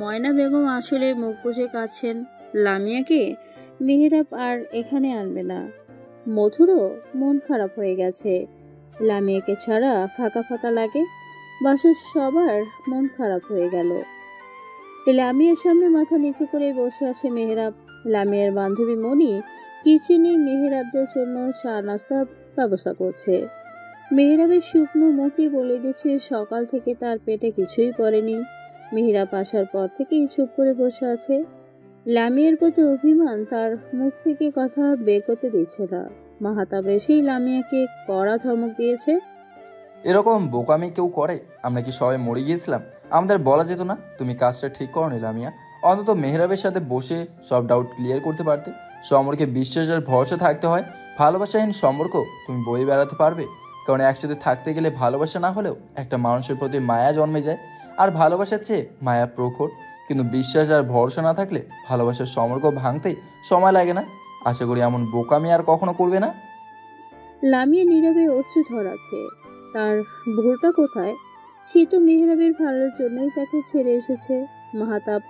ময়না বেগম আসলে মুখ বুজে কাঁদছেন। লামিয়াকে মেহরাব আর এখানে আনবে না। মধুরও মন খারাপ হয়ে গেছে। লামিয়াকে ছাড়া ফাঁকা ফাঁকা লাগে। বাসার সবার মন খারাপ হয়ে গেল। লামিয়ার সামনে মাথা নিচু করে বসে আছে মেহরাব। লামিয়ার বান্ধবী মনি কিচেনে মেহরাবদের জন্য চা নাস্তা ব্যবস্থা করছে। মেহরাবের শুকনো মুখে বলে দিচ্ছে সকাল থেকে তার পেটে কিছুই পড়েনি। মেহরাব আসার পর থেকেই চুপ করে বসে আছে। লামিয়ার প্রতি অভিমান তার মুখ থেকে কথা বের করতে দিচ্ছে না। মাহাতাব এসেই লামিয়াকে কড়া ধমক দিয়েছে। এরকম বোকামি কেউ করে? আমরা কি সবাই মরে গিয়েছিলাম? আমাদের বলা যেত না তুমি কাজটা ঠিক করো নি লামিয়া? অন্তত মেহরাবের সাথে বসে সব ডাউট ক্লিয়ার করতে পারতে। সম্পর্কে বিশ্বাস আর ভরসা থাকতে হয়। ভালোবাসাহীন সম্পর্ক তুমি বয়ে বেড়াতে পারবে? কারণ একসাথে থাকতে গেলে ভালোবাসা না হলেও একটা মানুষের প্রতি মায়া জন্মে যায়, আর ভালোবাসার চেয়ে মায়া প্রখর। কিন্তু বিশ্বাস আর ভরসা না থাকলে ভালোবাসার সম্পর্ক ভাঙতে সময় লাগে না। আশা করি এমন বোকামি আর কখনো করবে না। লামিয়া নীরবে অশ্রু ধরাচ্ছে। তার ভুলটা কোথায়? সে তো মেহরাবের ভালোর জন্যই তাকে ছেড়ে এসেছে। মাহাতাব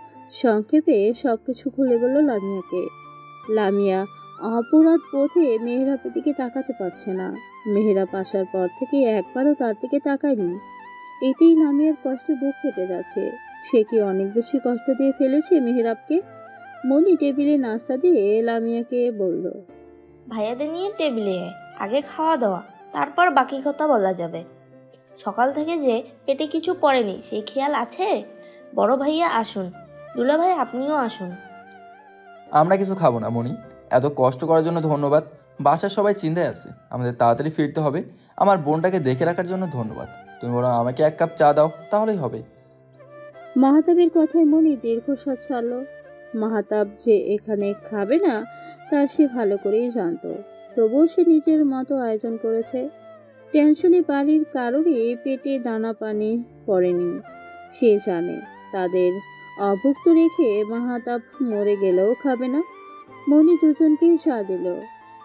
সংক্ষেপে সবকিছু খুলে বলল লামিয়াকে। লামিয়া অপরাধ বোধে মেহরাবের দিকে তাকাতে পারছে না। মেহরাব আসার পর থেকে একবারও তার দিকে তাকায়নি। এতেই লামিয়ার কষ্টে বুক ফেটে যাচ্ছে। সে কি অনেক বেশি কষ্ট দিয়ে ফেলেছে মেহরাবকে? মনি টেবিলে নাস্তা দিয়ে লামিয়াকে বলল, ভাইয়াদের নিয়ে টেবিলে আগে খাওয়া দাওয়া, তারপর বাকি কথা বলা যাবে। সকাল থেকে যে পেটে কিছু পড়েনি সেই খেয়াল আছে? বড় ভাইয়া আসুন, দুলা ভাই আপনিও আসুন। আমরা কিছু খাবো না মনি, এত কষ্ট করার জন্য ধন্যবাদ। বাসার সবাই চিন্তায় আছে, আমাদের তাড়াতাড়ি ফিরতে হবে। আমার বোনটাকে দেখে রাখার জন্য ধন্যবাদ। তুমি বরং আমাকে 1 কাপ চা দাও, তাহলেই হবে। মাহাতাবের কথায় মনি দীর্ঘশ্বাস ছাড়ল। মাহাতাব যে এখানে খাবে না তা সে ভালো করেই জানতো, তবুও সে নিজের মতো আয়োজন করেছে। টেনশনে বাড়ির কারোরই পেটে দানা পানি পড়েনি। সে জানে তাদের অভুক্ত রেখে মাহাতাব মরে গেলেও খাবে না। মনি দুজনকেই চা দিল।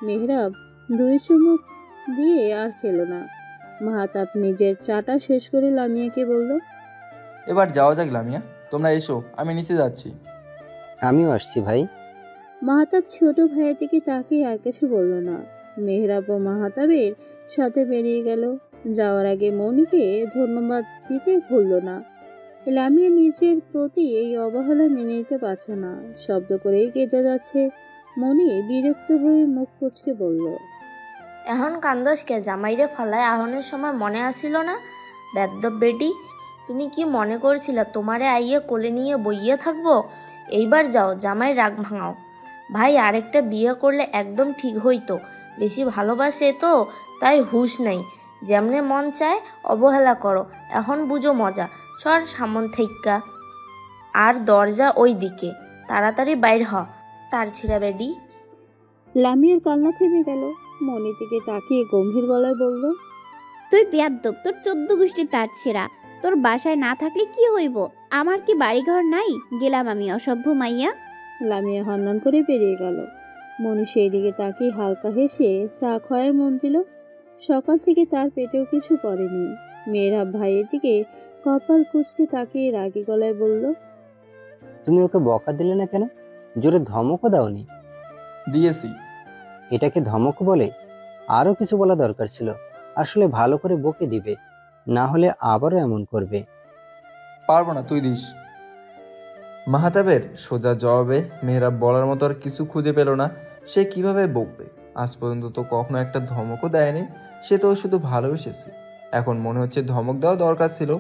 মেহরাব 2 চুমুক দিয়ে আর খেলো না। মাহাতাব নিজের চাটা শেষ করে লামিয়াকে বলল, এবার যাওয়া যাক লামিয়া, তোমরা এসো, আমি নিচে যাচ্ছি। আমিও আসছি ভাই। মাহাতাব ছোট ভাইয়ের দিকে তাকিয়ে আর কিছু বলল না। মেহরাব ও মাহাতাবের সাথে বেরিয়ে গেল। যাওয়ার আগে মনিকে ধন্যবাদ দিতে ভুলল না। লামিয়া নিজের প্রতি এই অবহেলা মেনে নিতে পারছে না, শব্দ করেই কেঁদে যাচ্ছে। মনি বিরক্ত হয়ে মুখ কুঁচকে বলল, এখন কান্দসকে জামাইরে ফালায় আহনের সময় মনে আসিল না? বেদ্যপ বেটি, তুমি কি মনে করছিলা তোমারে আইয়ে কোলে নিয়ে বইয়ে থাকবো? এইবার যাও, জামাই রাগ ভাঙাও। ভাই আরেকটা বিয়ে করলে একদম ঠিক হইতো। বেশি ভালোবাসে তো, তাই হুঁশ নাই। যেমনে মন চায় অবহেলা করো। এখন বুঝো মজা। সর সামন থেইক্কা। আর দরজা ওই দিকে, তাড়াতাড়ি বাইর হ। তার ছিঁড়া বেডি। লামিয়ার কান্না থেমে গেল। মনির দিকে তাকিয়ে গম্ভীর গলায় বলল, তুই বেয়াদ্দব, তোর 14 গোষ্ঠী তার ছেঁড়া। তোর বাসায় না থাকলে কি হইব? আমার কি বাড়িঘর নাই? গেলাম আমি, অসভ্য মাইয়া। লামিয়া হন্যন করে বেরিয়ে গেল। মনি সেই দিকে তাকিয়ে হালকা হেসে চা খাওয়ায় মন দিল। সকাল থেকে তার পেটেও কিছু পড়েনি। মেয়েরাব ভাইয়ের দিকে কপাল কুঁচকে তাকিয়ে রাগী গলায় বলল, তুমি ওকে বকা দিলে না কেন? জোরে ধমকও দাওনি? দিয়েছি। এটাকে ধমক বলে? আরো কিছু বলা দরকার ছিল। আসলে ভালো করে বকে দিবে, না হলে আবারও এমন করবে। পারবো না, তুই দিস। মাহাতাবের সোজা জবাবে মেহরাব বলার মতো আর কিছু খুঁজে পেল না। সে কিভাবে বকবে? আজ পর্যন্ত তো কখনো একটা ধমকও দেয়নি। সে তো শুধু ভালোবেসেছে। এখন মনে হচ্ছে ধমক দেওয়া দরকার ছিল।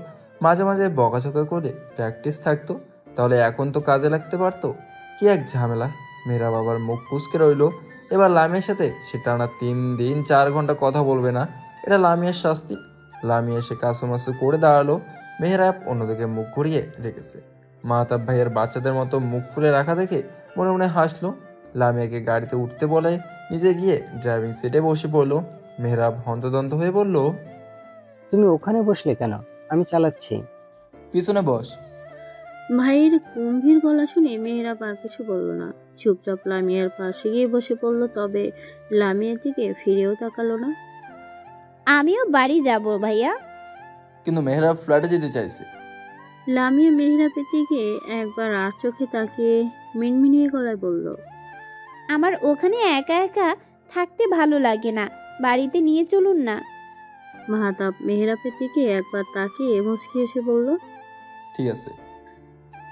মাঝে মাঝে বকাঝকা করে প্র্যাকটিস থাকতো, তাহলে এখন তো কাজে লাগতে পারতো। কি এক ঝামেলা! মেহরাব আবার মুখ কুঁচকে রইল। এবার লামিয়ার সাথে সে টানা 3 দিন 4 ঘন্টা কথা বলবে না। এটা লামিয়ার শাস্তি। লামিয়া এসে কাসুমাসু করে দাঁড়ালো। মেহরাব অন্যদিকে মুখ ঘুরিয়ে রেখেছে। মাহতাব ভাইয়ের বাচ্চাদের মতো মুখ ফুলে রাখা দেখে মনে মনে হাসলো। লামিয়াকে গাড়িতে উঠতে বলে নিজে গিয়ে ড্রাইভিং সিটে বসে পড়লো। মেহরাব হন্তদন্ত হয়ে বলল, তুমি ওখানে বসলে কেন? আমি চালাচ্ছি। পিছনে বস। ভাইয়ের গম্ভীর গলা শুনে মেয়েরাব আর কিছু বলল না। চুপচাপ লামিয়ার পাশে গিয়ে বসে পড়ল। তবে লামিয়ার দিকে ফিরেও তাকালো না। আমিও বাড়ি যাব ভাইয়া। কিন্তু মেহরাব ফ্ল্যাটে যেতে চাইছে। লামিয়া মেহরাবের দিকে একবার আর চোখে তাকিয়ে মিনমিনিয়ে গলায় বলল, আমার ওখানে একা একা থাকতে ভালো লাগে না, বাড়িতে নিয়ে চলুন না। মাহাতাব মেহরাবের দিকে একবার তাকিয়ে মুচকি এসে বলল, ঠিক আছে।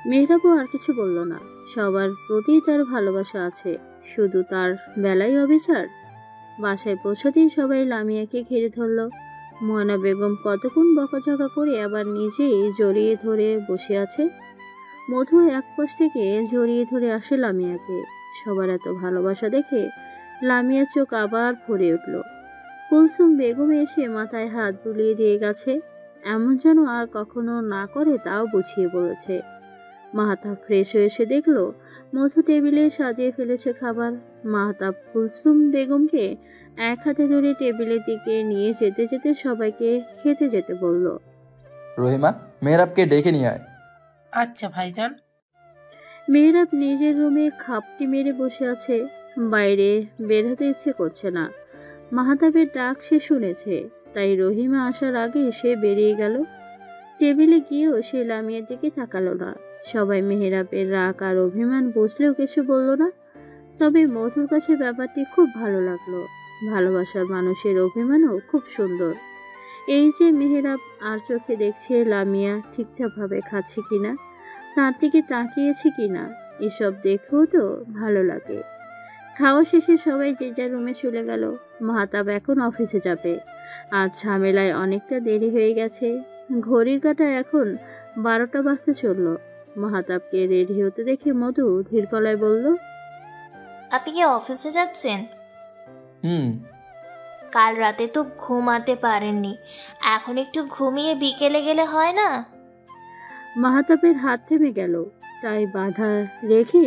মেহরাবও আর কিছু বলল না। সবার প্রতি তার ভালোবাসা আছে, শুধু তার বেলায় অবিচার। বাসায় পৌঁছতেই সবাই লামিয়াকে ঘিরে ধরল। ময়না বেগম কতক্ষণ বকাঝকা করে আবার নিজেই জড়িয়ে ধরে বসে আছে। মধু এক পাশ থেকে জড়িয়ে ধরে আসে লামিয়াকে। সবার এত ভালোবাসা দেখে লামিয়ার চোখ আবার ভরে উঠল। কুলসুম বেগম এসে মাথায় হাত বুলিয়ে দিয়ে গেছে। এমন যেন আর কখনো না করে তাও বুঝিয়ে বলেছে। মাহতাব ফ্রেশ হয়ে এসে দেখলো মধু টেবিলে সাজিয়ে ফেলেছে খাবার। মাহতাব কুলসুম বেগমকে এক হাতে ধরে টেবিলের দিকে নিয়ে যেতে যেতে সবাইকে খেতে যেতে বলল। রহিমা, মেহরাবকে ডেকে নিয়ে আয়। আচ্ছা ভাইজান। মেহরাব নিজের রুমে খাপটি মেরে বসে আছে। বাইরে বের হতে ইচ্ছে করছে না। মাহতাবের ডাক সে শুনেছে, তাই রহিমা আসার আগে সে বেরিয়ে গেল। টেবিলে গিয়েও সে লামিয়ার দিকে তাকালো না। সবাই মেহরাবের রাগ আর অভিমান বুঝলেও কিছু বলল না। তবে মধুর কাছে ব্যাপারটি খুব ভালো লাগলো। ভালোবাসার মানুষের অভিমানও খুব সুন্দর। এই যে মেহরাব আর চোখে দেখছে লামিয়া ঠিকঠাকভাবে খাচ্ছে কিনা, তার দিকে তাকিয়েছে কিনা, এসব দেখেও তো ভালো লাগে। খাওয়া শেষে সবাই যে যার রুমে চলে গেল। মাহতাব এখন অফিসে যাবে। আজ ঝামেলায় অনেকটা দেরি হয়ে গেছে। ঘড়ির কাঁটা এখন 12টা বাজতে চলল। মাহতাবকে রেডি হতে দেখে মধু ধীর গলায় বলল, আপনি কি অফিসে যাচ্ছেন? হুম। কাল রাতে তো ঘুমাতে পারেননি, এখন একটু ঘুমিয়ে বিকেলে গেলে হয় না? মাহাতাবের হাত থেমে গেল, তাই বাধা রেখে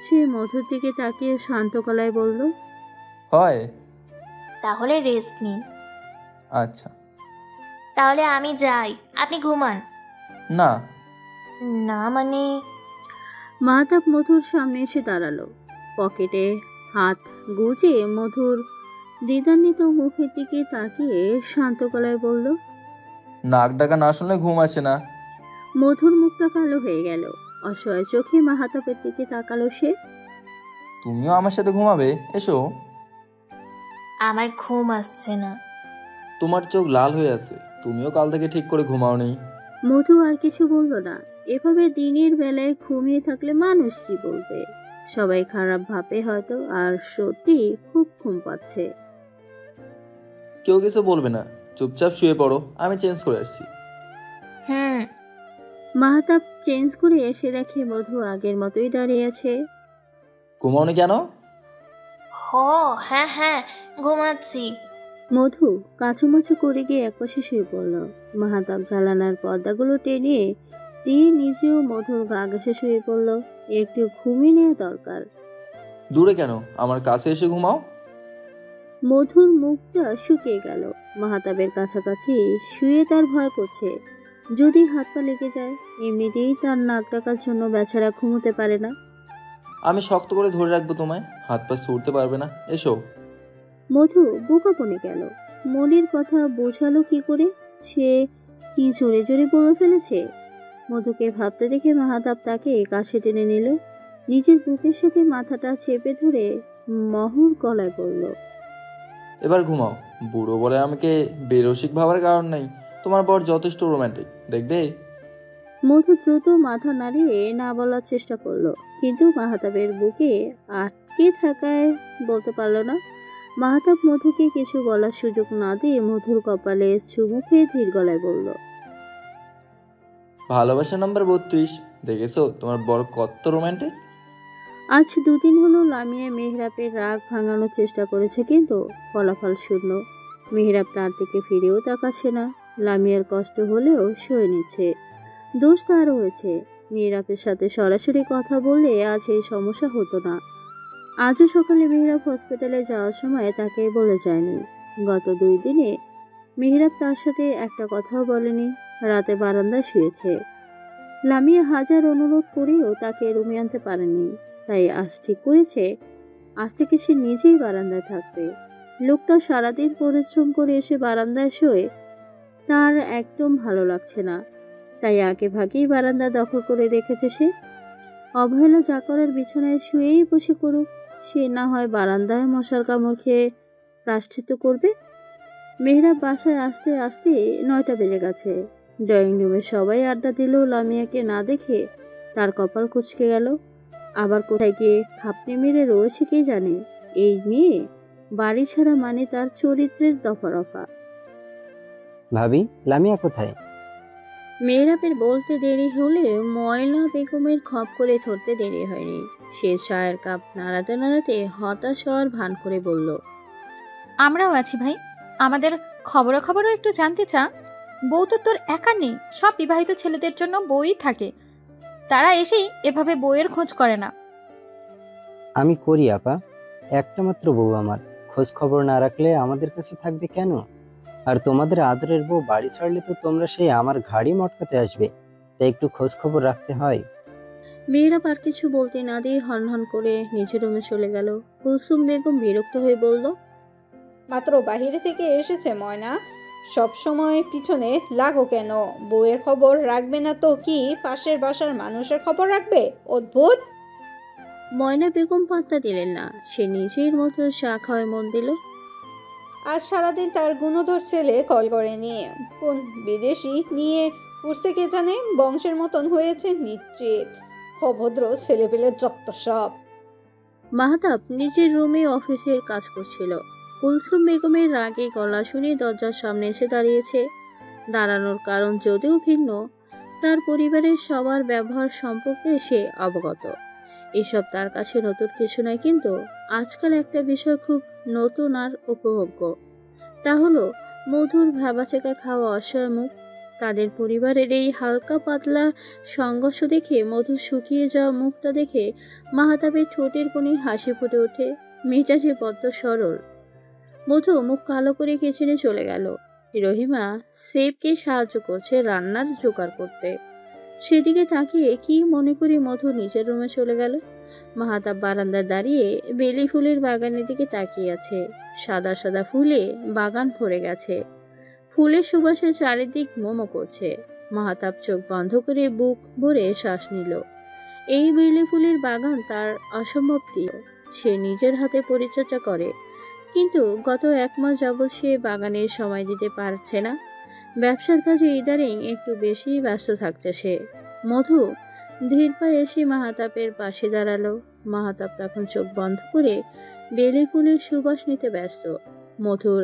সে মধুর দিকে তাকিয়ে শান্ত গলায় বলল, হয়। তাহলে রেস্ট নিন। আচ্ছা। তাহলে আমি যাই, আপনি ঘুমান। না। না মানে? মাহাতাব মধুর সামনে এসে দাঁড়ালো, পকেটে হাত গুজে মধুর দ্বিধান্বিত মুখের দিকে তাকিয়ে শান্ত গলায় বলল, নাক ডাকা না শুনলে ঘুম আসে না। মধুর মুখটা কালো হয়ে গেল, অসহায় চোখে মাহাতাবের দিকে তাকালো সে। তুমিও আমার সাথে ঘুমাবে? এসো। আমার ঘুম আসছে না। তোমার চোখ লাল হয়ে আছে, তুমিও কাল থেকে ঠিক করে ঘুমাওনি। মধু আর কিছু বলল না। এভাবে দিনের বেলায় ঘুমিয়ে থাকলে মানুষ কি বলবে? সবাই খারাপ ভাবে হয়তো, আর সত্যি খুব ঘুম পাচ্ছে। কেউ কিছু বলবে না, চুপচাপ শুয়ে পড়ো, আমি চেঞ্জ করে আসছি। হুম। মাহাতাব চেঞ্জ করে এসে দেখে মধু আগের মতোই দাঁড়িয়ে আছে। ঘুমাওনি কেন? হ্যাঁ হ্যাঁ, ঘুমাচ্ছি। মধু কাছুমাছু করে গিয়ে একপাশে শুয়ে পড়ল। মাহাতাব জানালার পর্দাগুলো টেনে দিয়ে নিজেও মধুর গা ঘেঁষে শুয়ে পড়ল। একটু ঘুমিয়ে নেওয়া দরকার। দূরে কেন, আমার কাছে এসে ঘুমাও। মধুর মুখটা শুকিয়ে গেল। মাহাতাবের কাছাকাছি শুয়ে তার ভয় করছে, যদি হাত পা লেগে যায়। এমনিতেই তার নাক ডাকার জন্য বেচারা ঘুমোতে পারে না। আমি শক্ত করে ধরে রাখবো তোমায়, হাত পা ছুটতে পারবে না। এসো। মধু বোকা বনে গেল। মনের কথা বোঝালো কি করে? সে কি জোরে জোরে বলে ফেলেছে? মধুকে ভাবতে দেখে মাহাতাব তাকে কাছে টেনে নিল, নিজের বুকের সাথে মাথাটা চেপে ধরে মহুর গলায় বলল, এবার ঘুমাও। বুড়ো বলে আমাকে বেরসিক ভাবার কারণ নেই, তোমার বর যথেষ্ট রোমান্টিক, দেখবে। মধু দ্রুত মাথা নাড়িয়ে না বলার চেষ্টা করলো, কিন্তু মাহাতাবের বুকে আটকে থাকায় বলতে পারল না। মাহাতাব মধুকে কিছু বলার সুযোগ না দিয়ে মধুর কপালে চুমু খেয়ে ধীর গলায় বলল, ভালোবাসা নাম্বার 32। দেখেছো তোমার বর কত রোমান্টিক। আজ দুদিন হলো লামিয়া মেহরাবের রাগ ভাঙানোর চেষ্টা করেছে, কিন্তু ফলাফল শূন্য। মেহরাব তার দিকে ফিরেও তাকাচ্ছে না। লামিয়ার কষ্ট হলেও সয়ে নিচ্ছে। দোষ তারও হয়েছে। মেহরাবের সাথে সরাসরি কথা বললে আজ এই সমস্যা হতো না। আজও সকালে মেহরাব হসপিটালে যাওয়ার সময় তাকে বলে যায়নি। গত 2 দিনে মেহরাব তার সাথে একটা কথাও বলেনি। রাতে বারান্দায় শুয়েছে। লামিয়া হাজার অনুরোধ করেও তাকে রুমে আনতে পারেনি। তাই আজ ঠিক করেছে, আজ থেকে সে নিজেই বারান্দায় থাকবে। লোকটা সারাদিন পরিশ্রম করে এসে বারান্দায় শোয়, তার একদম ভালো লাগছে না। তাই আগে ভাগেই বারান্দা দখল করে রেখেছে সে। অবহেলা যা করার বিছানায় শুয়েই বসে করুক, সে না হয় বারান্দায় মশার কামড় খেয়ে প্রায়শ্চিত্ত করবে। মেহরাব বাসায় আসতে আসতে 9টা বেজে গেছে। ড্রয়িং রুমে সবাই আড্ডা দিলেও লামিয়াকে না দেখে তার কপাল কুঁচকে গেল। আবার কোথায় গিয়ে খাপনি মেরে রয়েছে কে জানে। এই মেয়ে বাড়ি ছাড়া মানে তার চরিত্রের দফা রফা। ভাবি, লামিয়া কোথায়? মেহরাবের বলতে দেরি হলে ময়না বেগমের খপ করে ধরতে দেরি হয়নি। সে চায়ের কাপ নাড়াতে নাড়াতে হতাশ হওয়ার ভান করে বলল, আমরাও আছি ভাই, আমাদের খবরাখবরও একটু জানতে চা। বউ তো তোর একা নেই, সব বিবাহিত ছেলেদের জন্য বউই থাকে, তারা এসেই এভাবে বউয়ের খোঁজ করে না। আমি করি আপা, একটা মাত্র বউ আমার, খোঁজ খবর না রাখলে আমাদের কাছে থাকবে কেন? আর তোমাদের আদরের বউ বাড়ি ছাড়লে তো তোমরা সেই আমার ঘাড়ি মটকাতে আসবে, তাই একটু খোঁজ খবর রাখতে হয়। মেয়েরা আর কিছু বলতে না দিয়ে হনহন করে নিজের রুমে চলে গেল। কুলসুম বেগম বিরক্ত হয়ে বলল, মাত্র বাহিরে থেকে এসেছে ময়না, সব সময় পিছনে লাগো কেন? বউয়ের খবর রাখবে না তো কি পাশের বাসার মানুষের খবর রাখবে? অদ্ভুত। ময়না বেগম পাত্তা দিলেন না। সে নিজের মতো চা খাওয়ায় মন দিল। আজ সারাদিন তার গুণধর ছেলে কল করেনি। কোন বিদেশি নিয়ে উঠছে কে জানে, বংশের মতন হয়েছে নিশ্চিত। অভদ্র ছেলেপেলে যত সব। মাহতাব নিজের রুমে অফিসের কাজ করছিল। কুলসুম বেগমের রাগে গলা শুনে দরজার সামনে এসে দাঁড়িয়েছে। দাঁড়ানোর কারণ যদিও ভিন্ন, তার পরিবারের সবার ব্যবহার সম্পর্কে সে অবগত। এসব তার কাছে নতুন কিছু নয়, কিন্তু আজকাল একটা বিষয় খুব নতুন আর উপভোগ্য। তা হলো মধুর ভ্যাবাচেকা খাওয়া অসহায় মুখ। তাদের পরিবারের এই হালকা পাতলা সংঘর্ষ দেখে, মধুর শুকিয়ে যাওয়া মুখটা দেখে মাহাতাবের ঠোঁটের কোণে হাসি ফুটে ওঠে। মেয়েটা যে বড্ড সরল। মধু মুখ কালো করে কিচেনে চলে গেল। রহিমা সেবকে সাহায্য করছে রান্নার জোগাড় করতে। সেদিকে তাকিয়ে কি মনে করে মধু নিজের রুমে চলে গেল। মাহাতাব বারান্দায় দাঁড়িয়ে বেলি ফুলের বাগানের দিকে তাকিয়ে আছে। সাদা সাদা ফুলে বাগান ভরে গেছে। ফুলের সুবাসে চারিদিক মোমো করছে। মাহাতাব চোখ বন্ধ করে বুক ভরে শ্বাস নিল। এই বেলি ফুলের বাগান তার অসম্ভব প্রিয়। সে নিজের হাতে পরিচর্যা করে, কিন্তু গত 1 মাস যাবৎ সে বাগানের সময় দিতে পারছে না। ব্যবসার কাজে ইদারিং একটু বেশি ব্যস্ত থাকছে সে। মধু ধীর পায়ে এসে মাহাতাবের পাশে দাঁড়ালো। মাহাতাব তখন চোখ বন্ধ করে বেলি ফুলের সুবাস নিতে ব্যস্ত। মধুর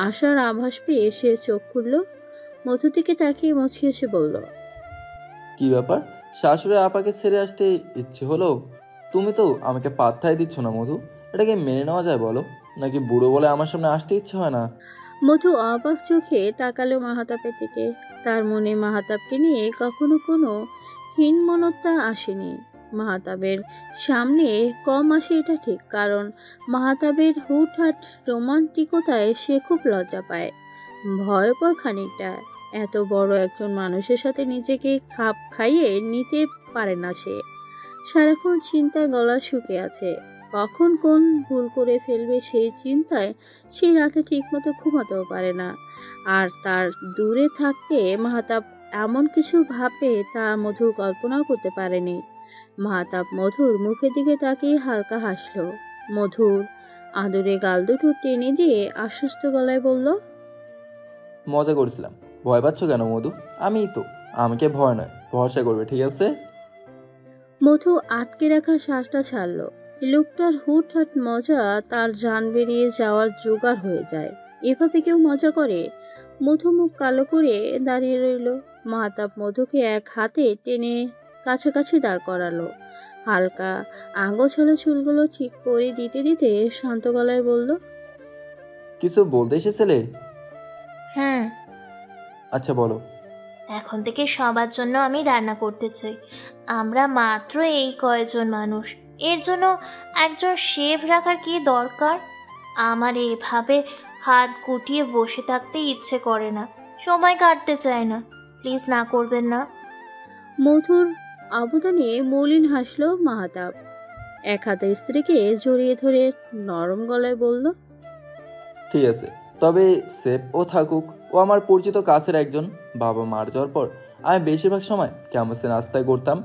আশার আভাস পেয়ে সে চোখ খুলল। মধুর দিকে তাকিয়ে মুচকি এসে বলল, কি ব্যাপার, শাশুড়ি আপাকে ছেড়ে আসতে ইচ্ছে হলো? তুমি তো আমাকে পাত্তাই দিচ্ছ না মধু। এটাকে মেনে নেওয়া যায় বলো, নাকি বুড়ো বলে আমার সামনে আসতে ইচ্ছে হয় না? মধু অবাক চোখে তাকালো মাহাতাবের দিকে। তার মনে মাহাতাবকে নিয়ে কখনো কোনো হীনমনতা আসেনি। মাহাতাবের সামনে কম আসে এটা ঠিক, কারণ মাহাতাবের হুটহাট রোমান্টিকতায় সে খুব লজ্জা পায়, ভয় পায় খানিকটা। এত বড় একজন মানুষের সাথে নিজেকে খাপ খাইয়ে নিতে পারে না সে। সারাক্ষণ চিন্তায় গলা শুকিয়ে আছে। কখন কোন ভুল করে ফেলবে সেই চিন্তায় সে রাতে ঠিকমতো ঘুমাতেও পারে না। আর তার দূরে থাকতে মাহাতাব এমন কিছু ভাবে তা মধু কল্পনাও করতে পারেনি। মাহাতাব মধুর মুখের দিকে তাকিয়ে হালকা হাসলো। মধুর আদরে গাল দুটো টেনে দিয়ে আশ্বস্ত গলায় বলল, মজা করছিলাম। ভয় পাচ্ছ কেন মধু? আমিই তো, আমাকে ভয় নয় ভরসা করবে, ঠিক আছে? মধু আটকে রাখা শ্বাসটা ছাড়ল। লোকটার হুটহাট মজা তার জান বেরিয়ে যাওয়ার জোগাড় হয়ে যায়। এভাবে কেউ মজা করে? মধু মুখ কালো করে দাঁড়িয়ে রইল। মাহতাব মধুকে এক হাতে টেনে কাছাকাছি দাঁড় করালো। হালকা আঙ্গোছালো চুলগুলো ঠিক করে দিতে দিতে শান্ত গলায় বলল, কিছু বলতে এসেছিলে? হুম। আচ্ছা বলো। এখন থেকে সবার জন্য আমি রান্না করতে চাই। আমরা মাত্র এই কয়জন মানুষ, এর জন্য একজন শেফ রাখার কি দরকার? আমার এভাবে হাত গুটিয়ে বসে থাকতে ইচ্ছে করে না, সময় কাটতে চায় না। প্লিজ না করবেন না। মধুর আবেদনে মলিন হাসল মাহতাব। এক হাতে স্ত্রীকে জড়িয়ে ধরে নরম গলায় বলল, ঠিক আছে, তবে সেফ ও থাকুক। ও আমার পরিচিত কাছের একজন। বাবা মারা যাওয়ার পর আমি বেশিরভাগ সময় ক্যাম্পাসে নাস্তা করতাম।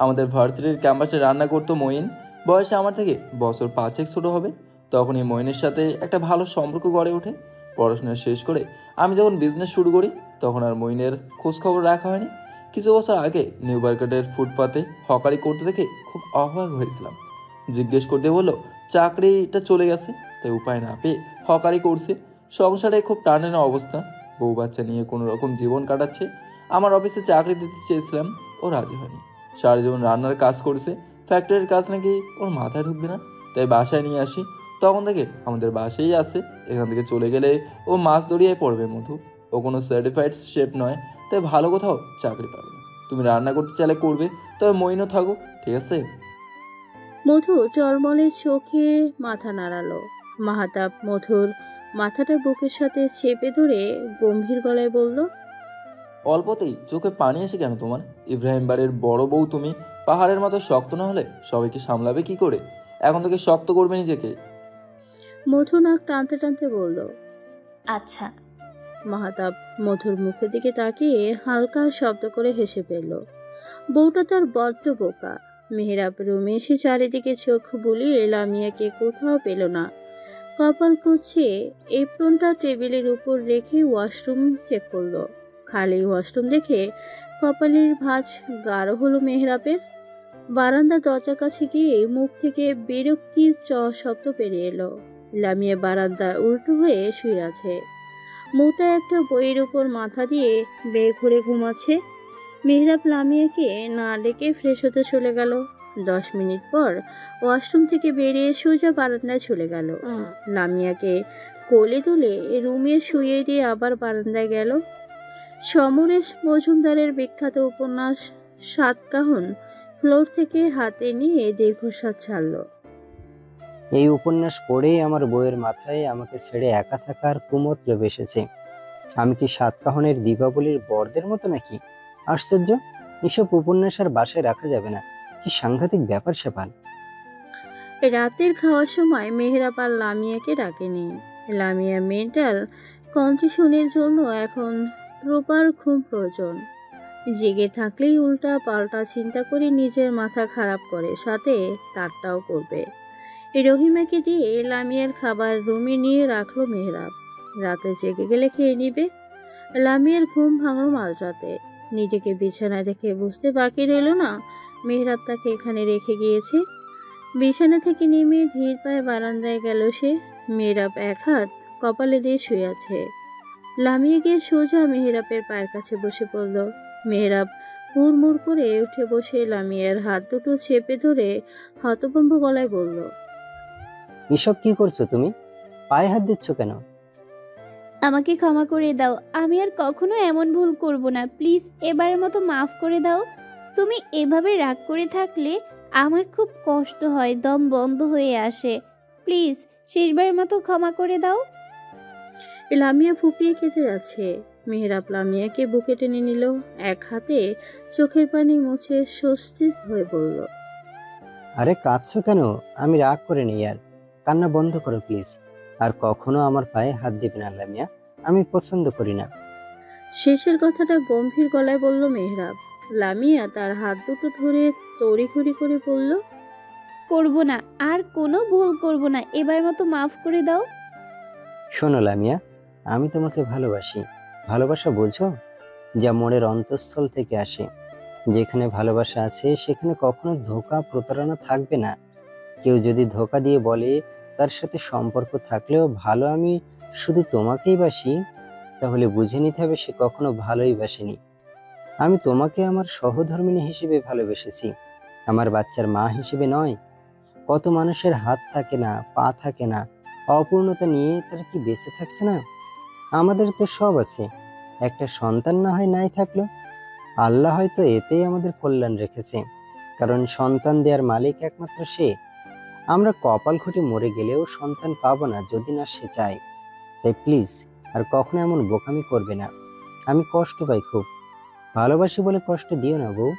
আমাদের ভার্সিটির ক্যাম্পাসে রান্না করতো মঈন। বয়সে আমার থেকে বছর 5 ছোট হবে। তখনই মঈনের সাথে একটা ভালো সম্পর্ক গড়ে ওঠে। পড়াশোনা শেষ করে আমি যখন বিজনেস শুরু করি, তখন আর মঈনের খোঁজখবর রাখা হয়নি। কিছু বছর আগে নিউ মার্কেটের ফুটপাতে হকারি করতে দেখে খুব অবাক হয়েছিলাম। জিজ্ঞেস করতে বললো চাকরিটা চলে গেছে, তাই উপায় না পেয়ে হকারি করছে। সংসারে খুব টানের অবস্থা, বউ বাচ্চা নিয়ে কোনো রকম জীবন কাটাচ্ছে। আমার অফিসে চাকরি দিতে চেয়েছিলাম, ও রাজি হয়নি। সারা জীবন রান্নার কাজ করছে। ফ্যাক্টরির কাজ নাকি ওর মাথায় ঢুকবে না, তাই বাসায় নিয়ে আসি। তখন থেকে আমাদের বাসায় আছে। এখান থেকে চলে গেলে ও মাছ দড়িয়ায় পড়বে মধু। ও কোনো সার্টিফাইড শেফ নয়, তাই ভালো কোথাও চাকরি পাবে না। তুমি রান্না করতে চাইলে করবে, তবে মইনও থাকুক, ঠিক আছে? মধু চলমলে চোখে মাথা নাড়ালো। মাহতাব মধুর মাথাটা বুকের সাথে চেপে ধরে গম্ভীর গলায় বলল, অল্পতেই চোখে পানি এসে কেন তোমার? ইব্রাহিম বাড়ির বড় বউ তুমি। পাহাড়ের মতো শক্ত না হলে সবাইকে সামলাবে কি করে? এখন থেকে শক্ত করবে নিজেকে। মধু নাক টানতে টানতে বলল, আচ্ছা। মাহতাব মধুর মুখের দিকে তাকিয়ে হালকা শব্দ করে হেসে ফেলল। বউটা তার বড্ড বোকা। মেহরাব রুমে এসে চারিদিকে চোখ বুলিয়ে লামিয়াকে কোথাও পেল না। কপাল কুঁচিয়ে এপ্রনটা টেবিলের উপর রেখে ওয়াশরুম চেক করলো। খালি ওয়াশরুম দেখে কপালের ভাঁজ গাঢ় হলো মেহরাবের। বারান্দা দরজার কাছে গিয়ে মুখ থেকে বিরক্তির শব্দ পেরিয়ে এলো। লামিয়া বারান্দায় উল্টো হয়ে শুয়ে আছে। মোটা একটা বইয়ের উপর মাথা দিয়ে বেয়ে ঘুরে ঘুমাচ্ছে। মেহরাব লামিয়াকে না ডেকে ফ্রেশ হতে চলে গেল। 10 মিনিট পর ওয়াশরুম থেকে বেরিয়ে সোজা বারান্দায় চলে গেল। লামিয়াকে কোলে তুলে রুমে শুইয়ে দিয়ে আবার বারান্দায় গেল। সমরেশ মজুমদারের বিখ্যাত উপন্যাস সাতকাহন ফ্লোর থেকে হাতে নিয়ে দীর্ঘশ্বাস ছাড়ল। এই উপন্যাস পড়েই আমার বইয়ের মাথায় আমাকে ছেড়ে একা থাকার কুমত্র এসেছে। আমি কি সাতকাহনের দীপাবলির বরদের মতো নাকি? আশ্চর্য, এসব উপন্যাস আর বাসায় রাখা যাবে না। কি সাংঘাতিক ব্যাপার স্যাপার। রাতের খাওয়ার সময় মেহরাব আর লামিয়াকে ডাকেনি। লামিয়া মেন্টাল কন্ডিশনের জন্য এখন প্রপার ঘুম প্রয়োজন। জেগে থাকলেই উল্টা পাল্টা চিন্তা করে নিজের মাথা খারাপ করে, সাথে তারটাও করবে। রহিমাকে দিয়ে লামিয়ার খাবার রুমে নিয়ে রাখলো মেহরাব। রাতে জেগে গেলে খেয়ে নিবে। লামিয়ার ঘুম ভাঙল মাঝরাতে। নিজেকে বিছানায় দেখে বুঝতে বাকি রইল না মেহরাব তাকে এখানে রেখে গিয়েছে। বিছানা থেকে নেমে ধীর পায়ে বারান্দায় গেল সে। মেহরাব এক হাত কপালে দিয়ে শুয়ে আছে। লামিয়া গিয়ে সোজা মেহরাবের পায়ের কাছে বসে পড়ল। মেহরাব হুড়মুড় করে উঠে বসে লামিয়ার হাত দুটো চেপে ধরে হতভম্ব গলায় বলল, এসব কি করছো তুমি? পায়ে হাত দিচ্ছ কেন? আমাকে ক্ষমা করে দাও, আমি আর কখনো এমন ভুল করব না। প্লিজ এবারের মতো মাফ করে দাও। তুমি এভাবে রাগ করে থাকলে আমার খুব কষ্ট হয়, দম বন্ধ হয়ে আসে। প্লিজ শেষবারের মতো ক্ষমা করে দাও। লামিয়া ফুপিয়ে খেতে যাচ্ছে। মেহরাব লামিয়াকে বুকে টেনে নিল। এক হাতে চোখের পানি মুছে স্বস্তি হয়ে বলল, আরে কাঁদছো কেন? আমি রাগ করে নেই, আর কান্না বন্ধ করো প্লিজ। আর কখনো আমার পায়ে হাত দিবে না লামিয়া, আমি পছন্দ করি না। শেষের কথাটা গম্ভীর গলায় বলল মেহরাব। লামিয়া তার হাত দুটো ধরে তড়িঘড়ি করে বলল, করব না, আর কোনো ভুল করব না। এবার মতো মাফ করে দাও। শোনো লামিয়া, আমি তোমাকে ভালোবাসি। ভালোবাসা বোঝো? যা মনের অন্তঃস্থল থেকে আসে। যেখানে ভালোবাসা আছে সেখানে কখনো ধোঁকা প্রতারণা থাকবে না। কেউ যদি ধোঁকা দিয়ে বলে তার সাথে সম্পর্ক থাকলেও ভালো, আমি শুধু তোমাকেই বাসি, তাহলে বুঝে নিতে হবে সে কখনো ভালোই বাসেনি। আমি তোমাকে আমার সহধর্মিণী হিসেবে ভালোবেসেছি, আমার বাচ্চার মা হিসেবে নয়। কত মানুষের হাত থাকে না, পা থাকে না, অপূর্ণতা নিয়ে তারা কি বেঁচে থাকছে না? আমাদের তো সব আছে। একটা সন্তান না হয় নাই থাকলো, আল্লাহ হয়তো এতেই আমাদের কল্যাণ রেখেছে, কারণ সন্তান দেওয়ার মালিক একমাত্র সে। আমরা কপাল খুঁটে মরে গেলেও সন্তান পাবো না যদি না সে চায়। তাই প্লিজ আর কখনো এমন বোকামি করবে না। আমি কষ্ট পাই খুব। ভালোবাসি বলে কষ্ট দিও না বউ।